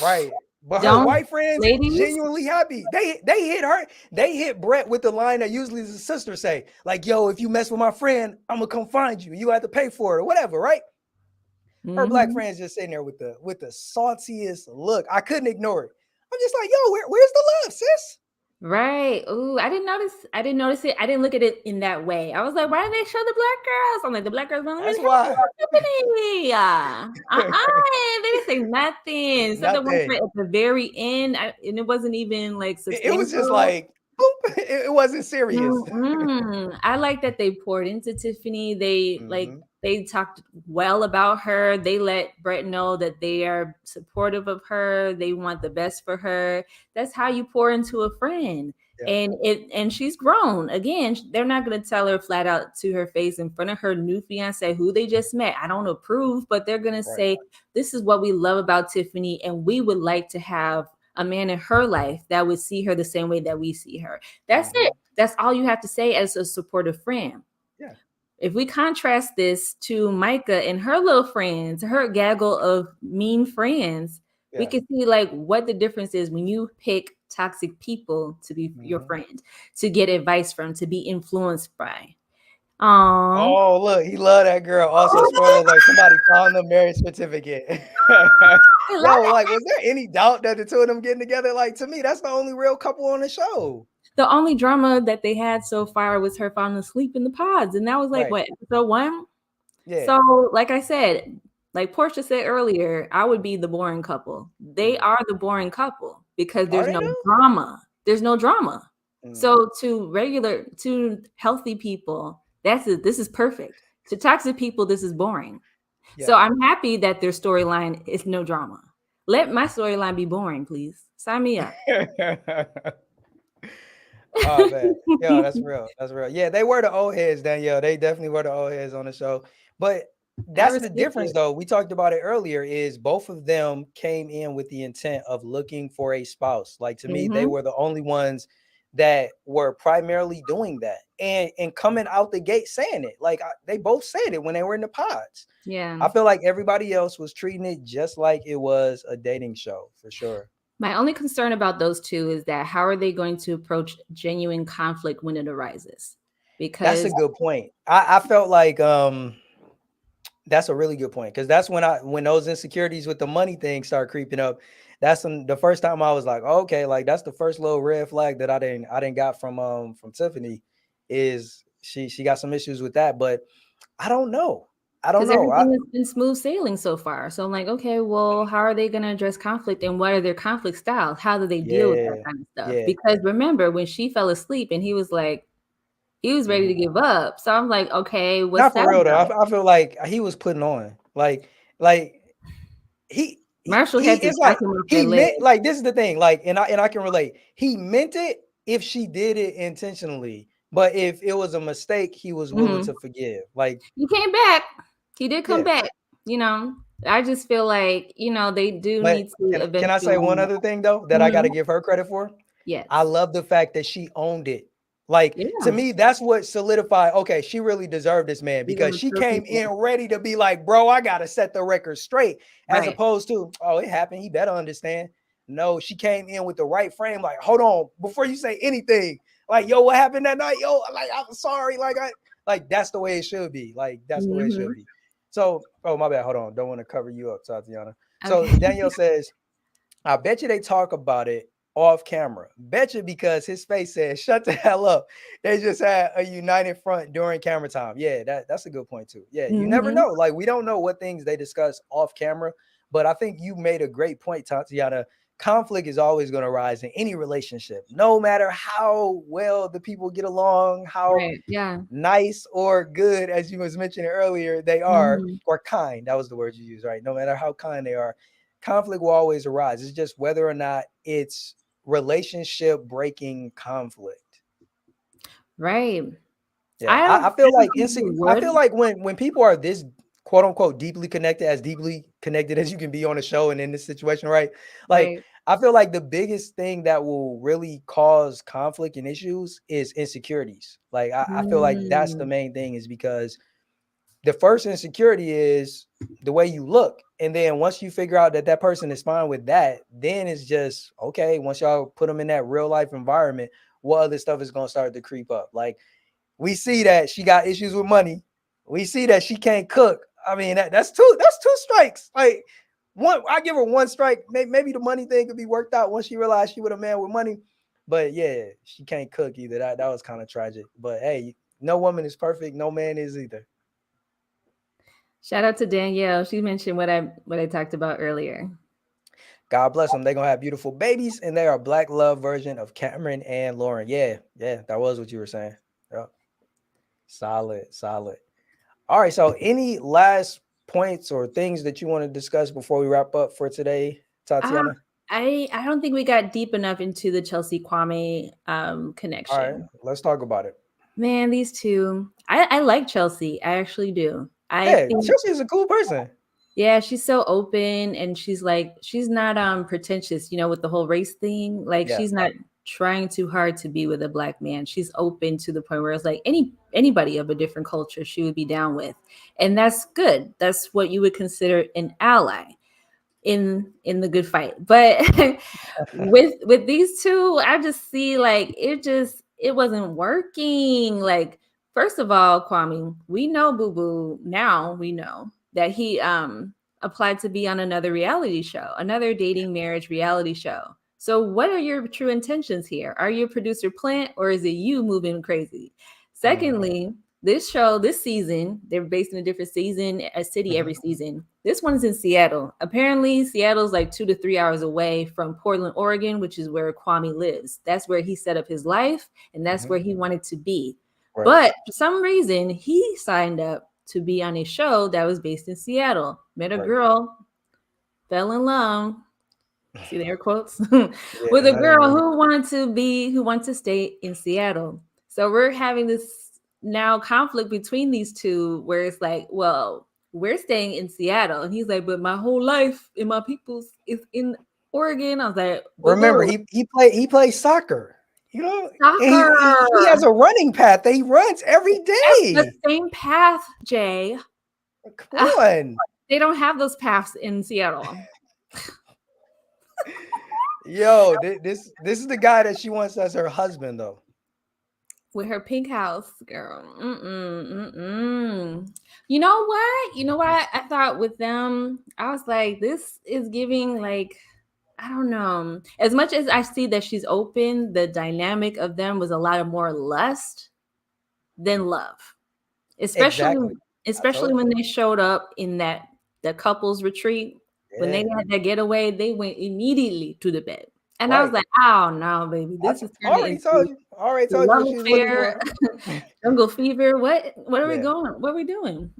Right. But her Don't, white friends ladies. genuinely happy. They hit her. They hit Brett with the line that usually his sister say, like, "Yo, if you mess with my friend, I'm gonna come find you. You have to pay for it or whatever." Right? Her black Hmm. friends just sitting there with the saltiest look. I couldn't ignore it. I'm just like, "Yo, where's the love, sis?" Right. Ooh, I didn't notice. I didn't notice it. I didn't look at it in that way. I was like, why did they show the black girls? I'm like, the black girls don't even That's have why. company. They didn't say nothing. Except the one Nothing. part at the very end, and it wasn't even like It was just substantial. like, boop. It wasn't serious. I like that they poured into Tiffany. Hmm. They talked well about her. They let Brett know that they are supportive of her. They want the best for her. That's how you pour into a friend. Yeah. And she's grown. Again, they're not going to tell her flat out to her face in front of her new fiance who they just met. I don't approve, but they're going to Right. say this is what we love about Tiffany and we would like to have a man in her life that would see her the same way that we see her. That's Hmm. it. That's all you have to say as a supportive friend. Yeah. If we contrast this to Micah and her little friends, her gaggle of mean friends, we Yeah. can see like what the difference is when you pick toxic people to be your Hmm. friend, to get advice from, to be influenced by. Um, Oh, look, he loved that girl. Also, spoiler alert, somebody found the marriage certificate. I love Yo, it. like, was there any doubt that the two of them getting together? Like, to me, that's the only real couple on the show. The only drama that they had so far was her falling asleep in the pods, and that was like Right. what, episode one. Yeah. So, like I said, like Portia said earlier, I would be the boring couple. They Mhm. are the boring couple because Are there's they no though? drama. There's no drama. Mm. So to healthy people, that's it. This is perfect. To toxic people, this is boring. So Yeah. I'm happy that their storyline is no drama. Let my storyline be boring, please. Sign me up. Oh man, yeah, that's real. That's real. Yeah, they were the old heads, Danielle. They definitely were the old heads on the show. But I that's the respect difference, it. though. We talked about it earlier. Is both of them came in with the intent of looking for a spouse. Like to me, they Hmm. were the only ones that were primarily doing that and coming out the gate saying it. Like they both said it when they were in the pods. Yeah. I feel like everybody else was treating it just like it was a dating show for sure. My only concern about those two is that how are they going to approach genuine conflict when it arises? That's a Because good point. I felt like that's a really good point because that's when those insecurities with the money thing start creeping up. The first time I was like, oh, okay, like that's the first little red flag that I didn't got from Tiffany is she got some issues with that, but I don't know. I don't because know. everything has been smooth sailing so far. So I'm like, okay, well, how are they going to address conflict and what are their conflict styles? How do they deal with that Yeah, kind of stuff? yeah. Because remember when she fell asleep and he was like, he was ready to Mhm. give up. So I'm like, okay, what's Not that for real though. about? I feel like he was putting on like he Marshall he had to is talk like him off that he ledge. meant like this is the thing like and I can relate. He meant it if she did it intentionally, but if it was a mistake, he was willing Hmm. to forgive. Like He came back. He did come yeah, back. You know, I just feel like, they do but need to can I say one eventually. other thing though that I got Mhm. to give her credit for? I Yes. love the fact that she owned it. Like to Yeah. me, that's what solidified. Okay, she really deserved this man Even because with she broken came in things. ready to be like, bro, I gotta set the record straight, as Right. opposed to, oh, it happened. He better understand. No, she came in with the right frame. Like, hold on, before you say anything, like, yo, what happened that night? Yo, like, I'm sorry. Like that's the way it should be. Like that's the way it should Hmm. be. So, oh my bad. Hold on, don't want to cover you up, Tatiana. So Okay. Danielle says I bet you they talk about it off camera. Bet you because his face said, "Shut the hell up." They just had a united front during camera time. Yeah, that's a good point too. Yeah, you never Hmm. know. Like we don't know what things they discuss off camera, but I think you made a great point, Tatiana. Conflict is always going to rise in any relationship, no matter how well the people get along, how Right. Yeah. nice or good, as you was mentioning earlier, they are, Hmm. or kind. That was the word you used, right? No matter how kind they are, conflict will always arise. It's just whether or not it's relationship breaking conflict. Right. Yeah, I I don't. feel I don't like think you I feel would. like when people are this. quote unquote deeply connected as you can be on a show and in this situation, right? Like Right. I feel like the biggest thing that will really cause conflict and issues is insecurities. Like I feel like that's the Mm. main thing, is because the first insecurity is the way you look. And then once you figure out that that person is fine with that, then it's just okay. Once y'all put them in that real life environment, what other stuff is going to start to creep up? Like we see that she got issues with money. We see that she can't cook. I mean, that's two strikes. Like one, I give her one strike. Maybe the money thing could be worked out once she realized she was a man with money. But yeah, she can't cook either. That was kind of tragic. But hey, no woman is perfect. No man is either. Shout out to Danielle. She mentioned what I talked about earlier. God bless them. They're gonna have beautiful babies, and they are black love version of Cameron and Lauren. Yeah, yeah, that was what you were saying. Yep. Solid, solid. All right. So, any last points or things that you want to discuss before we wrap up for today, Ah, Tatiana? I don't think we got deep enough into the Chelsea Kwame All right, connection. let's talk about it. Man, these two. I like Chelsea. I actually do. I Yeah, think Chelsea is a cool person. yeah, she's so open and she's like she's not pretentious, with the whole race thing. Like Yeah. she's not trying too hard to be with a black man. She's open to the point where it's like anybody of a different culture she would be down with. And that's good. That's what you would consider an ally in the good fight. But with these two, I just see like it wasn't working. Like first of all, Kwame, we know Boo Boo now. We know that he applied to be on another reality show, another dating marriage reality show. So what are your true intentions here? Are you a producer plant or is it you moving crazy? Mm-hmm. Secondly, this show, this season, they're based in a different season, a city Mm-hmm. every season. This one's in Seattle. Apparently, Seattle's like 2 to 3 hours away from Portland, Oregon, which is where Kwame lives. That's where he set up his life, and that's Mm-hmm. where he wanted to be. Right. But for some reason, he signed up to be on a show that was based in Seattle. Met a Right. girl, fell in love, see the air quotes, with Yeah, a that ain't girl me. who wanted to stay in Seattle. So we're having this now conflict between these two where it's like, well, we're staying in Seattle. And he's like, but my whole life in my people's is in Oregon. I was like, boo Remember, boo, he plays soccer. You know, and soccer. he has a running path that he runs every That's the day. same path, Jay. Come Ah, on. they don't have those paths in Seattle. Yo, this is the guy that she wants as her husband, though. With her pink house, girl. You know what? You know what I thought with them? I was like, this is giving like I don't know. As much as I see that she's open, the dynamic of them was a lot of more lust than love. Especially Exactly. I especially told you. when they showed up in that the couples retreat. When they Yeah. had that getaway, they went immediately to the bed. And I was Right. like, oh no, baby, this is I turning already told into you. I already the told you love what she was looking affair, for. jungle fever. What are we Yeah. going? What are we doing?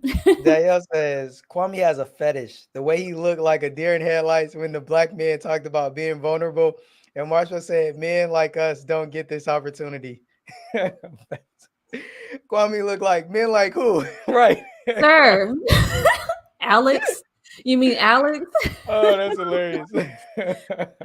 Danielle says Kwame has a fetish. The way he looked like a deer in headlights when the black man talked about being vulnerable. And Marshall said, men like us don't get this opportunity. Kwame looked like men like who? Right. Sir, Alex, you mean Alex? Oh, that's hilarious.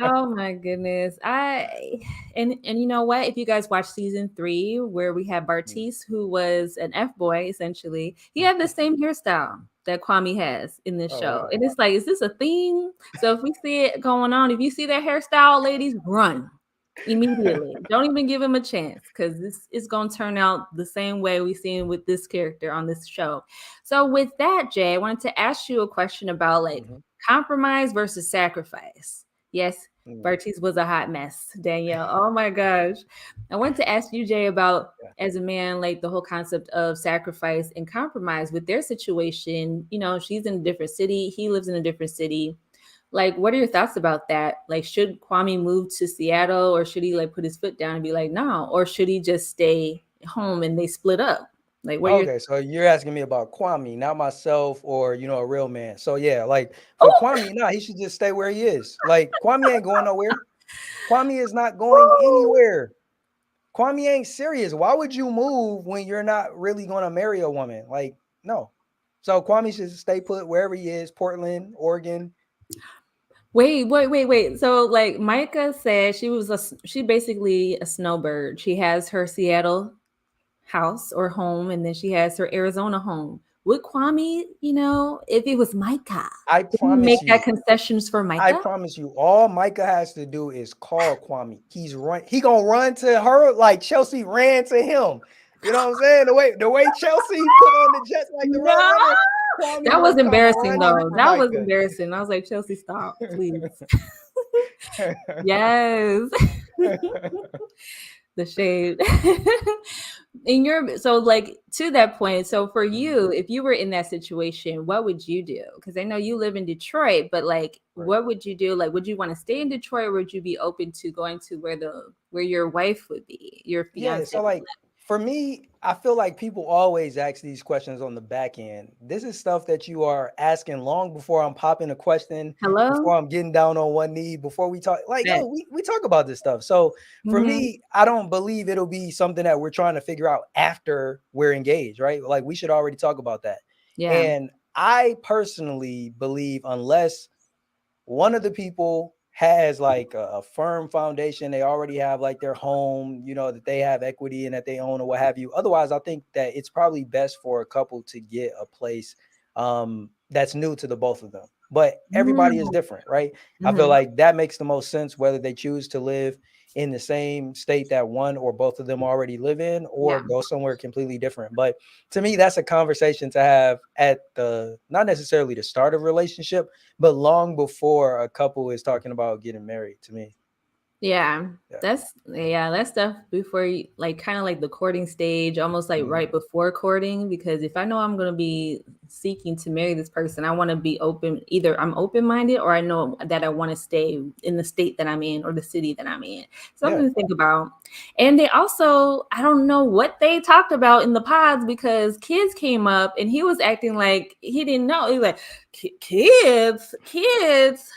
Oh my goodness. And you know what? If you guys watch season 3 where we had Bartice who was an F boy essentially, he had the same hairstyle that Kwame has in this Oh show. wow. And it's like, is this a theme? So if we see it going on, if you see that hairstyle, ladies, run immediately. Don't even give him a chance because this is going to turn out the same way we seen with this character on this show. So with that, Jay, I wanted to ask you a question about like Mhm. compromise versus sacrifice. Yes, Mm, Bartiz was a hot mess, Danielle. Oh my gosh. I wanted to ask you, Jay, about yeah. as a man, like the whole concept of sacrifice and compromise with their situation. She's in a different city, he lives in a different city. Like, what are your thoughts about that? Like, should Kwame move to Seattle or should he like put his foot down and be like, no, or should he just stay home and they split up? Like, what are your Okay, so you're asking me about Kwame, not myself or a real man. So yeah, like for oh, Kwame, nah, he should just stay where he is. Like Kwame ain't going nowhere. Kwame is not going anywhere. Kwame ain't serious. Why would you move when you're not really going to marry a woman? Like, no. So Kwame should stay put wherever he is, Portland, Oregon. Wait. So like Micah said, she basically a snowbird. She has her Seattle house or home, and then she has her Arizona home. Would Kwame, if it was Micah, I would he make promise that you, concessions for I Micah? promise you, all Micah has to do is call Kwame. He gonna run to her like Chelsea ran to him. You know what I'm saying? The way Chelsea put on the Jets like the No, Roadrunner, Kwame that was gonna come embarrassing running though. for That was Micah. embarrassing. I was like, Chelsea, stop, please. Yes. The shade. In your so like to that point, so for Mhm. you, if you were in that situation, what would you do? Because I know you live in Detroit, but like Right. what would you do? Like would you want to stay in Detroit, or would you be open to going to where your wife would be, your Yeah, fiance so would like for me, I feel like people always ask these questions on the back end. This is stuff that you are asking long before I'm popping a question, live? Hello? before I'm getting down on one knee, before we talk. Like, That. yo, we talk about this stuff. So for Hmm. me, I don't believe it'll be something that we're trying to figure out after we're engaged, right? Like we should already talk about that. Yeah. And I personally believe unless one of the people has like a firm foundation, they already have like their home, that they have equity and that they own or what have you. Otherwise, I think that it's probably best for a couple to get a place that's new to the both of them. But everybody is different, right? I feel Mm-hmm. like that makes the most sense whether they choose to live in the same state that one or both of them already live in, or Yeah. go somewhere completely different. But to me, that's a conversation to have at the not necessarily the start of a relationship, but long before a couple is talking about getting married. To me, Yeah, yeah. that's stuff before you like kind of like the courting stage, almost like Mhm. right before courting. Because if I know I'm gonna be seeking to marry this person, I want to be open. Either I'm open minded, or I know that I want to stay in the state that I'm in or the city that I'm in. Yeah. Something to think about. And they also, I don't know what they talked about in the pods because kids came up and he was acting like he didn't know. He was like, kids. Kids.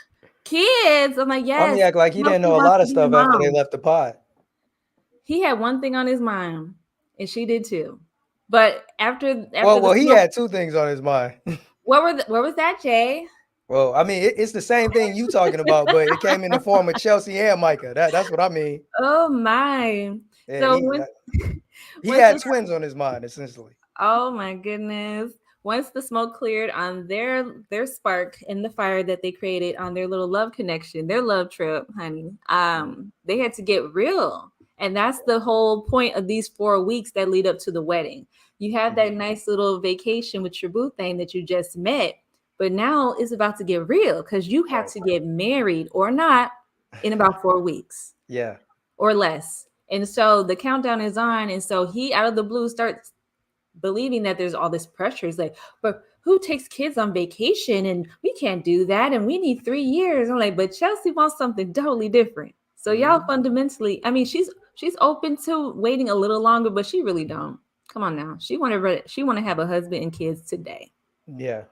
I'm like, Kwame yes, act like he no, didn't she know a wants lot to of be a stuff after they mom. left the pod. He had one thing on his mind, and she did too. But after the Well, he smoke, had two things on his mind. where was that, Jay? Well, I mean, it's the same thing you talking about, but it came in the form of Chelsea and Micah. That's what I mean. Oh my! Yeah, So he once had the twins on his mind essentially. oh my goodness. Once the smoke cleared on their spark and the fire that they created on their little love connection, their love trip, honey, Mhm. they had to get real. And that's the whole point of these 4 weeks that lead up to the wedding. You have that Mhm. nice little vacation with your boo thing that you just met, but now it's about to get real because you have Right. to get married or not in about 4 weeks Yeah. or less. And so the countdown is on. And so he out of the blue starts believing that there's all this pressure. It's like, but who takes kids on vacation? And we can't do that. And we need 3 years. I'm like, but Chelsea wants something totally different. So y'all Mhm. fundamentally, I mean, she's open to waiting a little longer, but she really don't. Come on now. She want to have a husband and kids today. Yeah.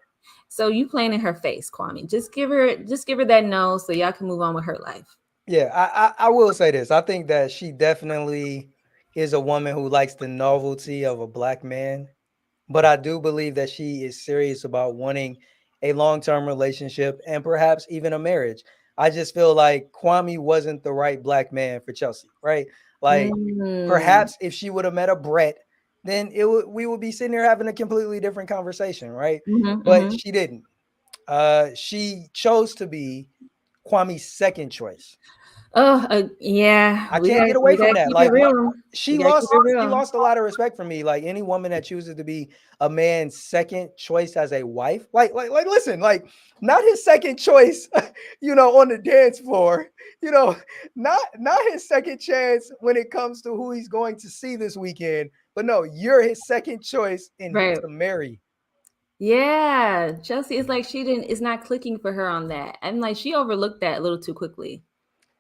So you playing in her face, Kwame. Just give her that no so y'all can move on with her life. Yeah, I will say this. I think that she definitely is a woman who likes the novelty of a black man, but I do believe that she is serious about wanting a long-term relationship and perhaps even a marriage. I just feel like Kwame wasn't the right black man for Chelsea, right? Like Mm. perhaps if she would have met a Brett, then we would be sitting here having a completely different conversation, right? Mm-hmm, But mm-hmm. she didn't. She chose to be Kwame's second choice. Oh, yeah. I We can't gotta get away we from gotta that. keep it Like real. We she gotta keep lost it she real. lost a lot of respect for me. Like any woman that chooses to be a man's second choice as a wife, like listen, like not his second choice, on the dance floor, not his second chance when it comes to who he's going to see this weekend. But no, you're his second choice in Right. to marry. Yeah. Chelsea is like she didn't it's not clicking for her on that. And like she overlooked that a little too quickly.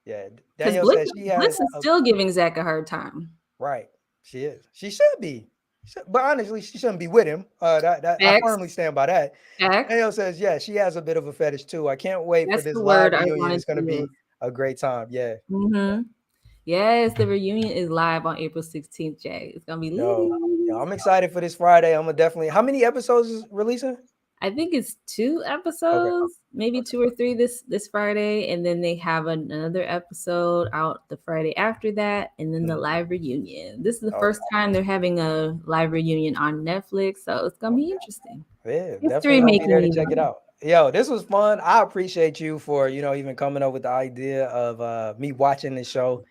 Yeah, Because Danielle Bliss says she Bliss has is a still giving Zach a hard time. right. She is. She should be. But honestly, she shouldn't be with him. That I Facts. firmly stand by that. Facts. Danielle says, yeah, she has a bit of a fetish too. I can't wait for That's this the live word I reunion. wanted It's going to to be use. a great time. Yeah. Mm-hmm. Yes, the reunion is live on April 16th, Jay. It's gonna be litty. Yo, Yo, I'm excited for this Friday. I'm gonna definitely. How many episodes is releasing? I think it's two Okay. episodes, maybe Okay. two or three this Friday, and then they have another episode out the Friday after that, and then the Mhm. live reunion. This is the Okay. first time they're having a live reunion on Netflix, so it's gonna be Okay. interesting. Yeah, definitely History gonna be making, there to you check it know. out. Yo, this was fun. I appreciate you for, even coming up with the idea of me watching the show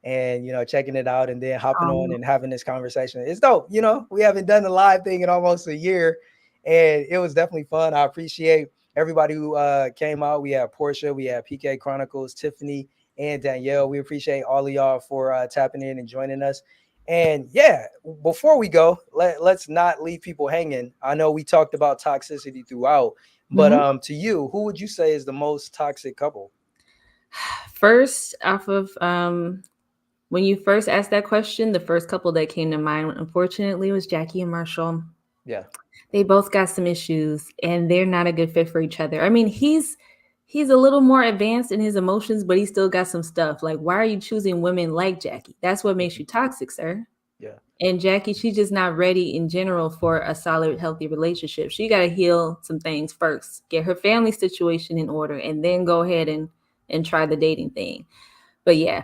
and checking it out and then hopping on Um, and having this conversation. It's dope. We haven't done the live thing in almost a year and it was definitely fun. I appreciate everybody who came out. We had Portia, we had PK Chronicles, Tiffany, and Danielle. We appreciate all of y'all for tapping in and joining us. And yeah, before we go, let's not leave people hanging. I know we talked about toxicity throughout, but mhm. to you, who would you say is the most toxic couple? First, off of when you first asked that question, the first couple that came to mind, unfortunately, was Jackie and Marshall. Yeah. They both got some issues and they're not a good fit for each other. I mean, he's a little more advanced in his emotions, but he still got some stuff. Like, why are you choosing women like Jackie? That's what makes Mhm. you toxic, sir. Yeah. And Jackie, she's just not ready in general for a solid, healthy relationship. She got to heal some things first, get her family situation in order, and then go ahead and try the dating thing. But yeah,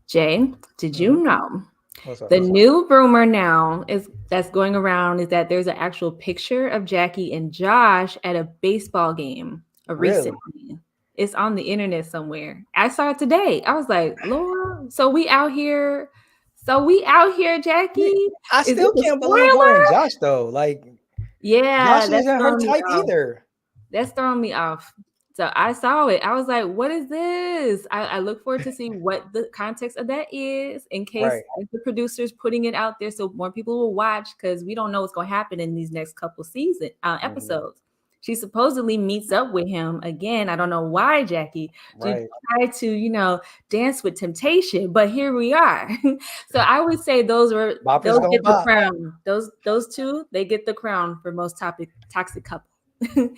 Jay, did Hmm. you know What's up? the new rumor now is that's going around is that there's an actual picture of Jackie and Josh at a baseball game, a recent Really? one. It's on the internet somewhere. I saw it today. I was like, Lord, so we out here, Yeah. Jackie. I Is this still a can't believe her and spoiler? Josh though. Like Yeah, Josh that's isn't her throwing me type off. either. That's throwing me off. So I saw it. I was like, what is this? I look forward to see what the context of that is in case Right. if the producer's putting it out there so more people will watch because we don't know what's going to happen in these next couple season Hmm. episodes. She supposedly meets up with him again. I don't know why, Jackie, to Right. try to, dance with temptation, but here we are. So I would say Bop is those gonna get the bop. crown. Those two, they get the crown for most toxic couple.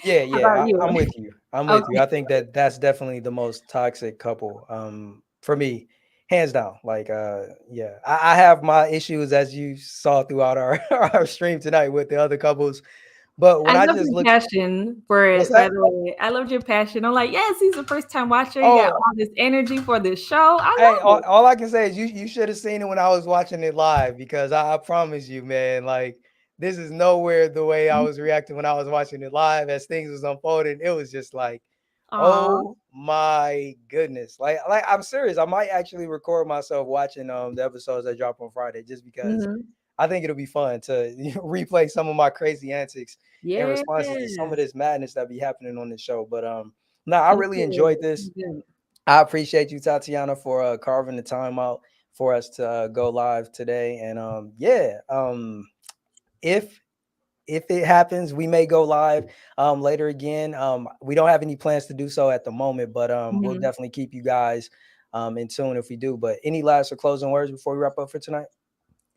Yeah, How about yeah, you? I'm with you. I'm with you. Okay. I think that that's definitely the most toxic couple. For me, hands down. Like, yeah, I have my issues as you saw throughout our our stream tonight with the other couples. But I when I love just your look, passion for what's it, by that? the way. I loved your passion. I'm like, yes, he's a first time watcher. He got Oh, all this energy for this show. I hey, love it. all I can say is you should have seen it when I was watching it live because I promise you, man, like this is nowhere the way I was reacting when I was watching it live as things was unfolding. It was just like, Aw. oh my goodness. Like I'm serious. I might actually record myself watching the episodes that drop on Friday just because Mhm. I think it'll be fun to replay some of my crazy antics and Yeah. responses to some of this madness that be happening on the show. But no, I Me really too. enjoyed Me this. too. I appreciate you, Tatiana, for carving the time out for us to go live today. And yeah, if it happens, we may go live later again. We don't have any plans to do so at the moment, but we'll Mhm. definitely keep you guys in tune if we do. But any last or closing words before we wrap up for tonight?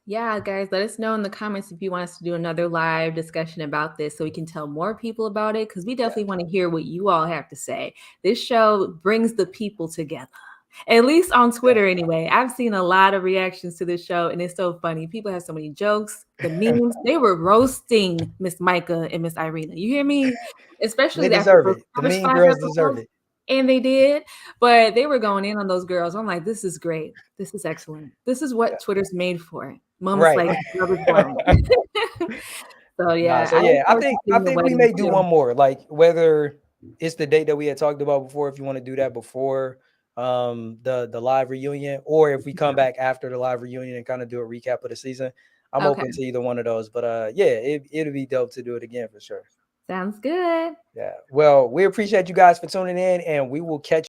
Yeah, guys, let us know in the comments if you want us to do another live discussion about this so we can tell more people about it because we Yeah, definitely want to hear what you all have to say. This show brings the people together. At least on Twitter, anyway. I've seen a lot of reactions to this show, and it's so funny. People have so many jokes, the definitely. memes. They were roasting Miss Micah and Miss Irina. You hear me? They Especially after deserve those it. The first mean five girls deserve episodes. it. And they did, but they were going in on those girls. I'm like, this is great. This is excellent. This is Yeah. what Twitter's made for. Moments Right. like Love is Blind. So Nah, yeah, so I look yeah, I forward to think I seeing the think we wedding may do too. one more. Like whether it's the date that we had talked about before, if you want to do that before the live reunion, or if we come back after the live reunion and kind of do a recap of the season. I'm Okay, open to either one of those. But yeah, it'll be dope to do it again for sure. sounds good. Yeah. Well, we appreciate you guys for tuning in and we will catch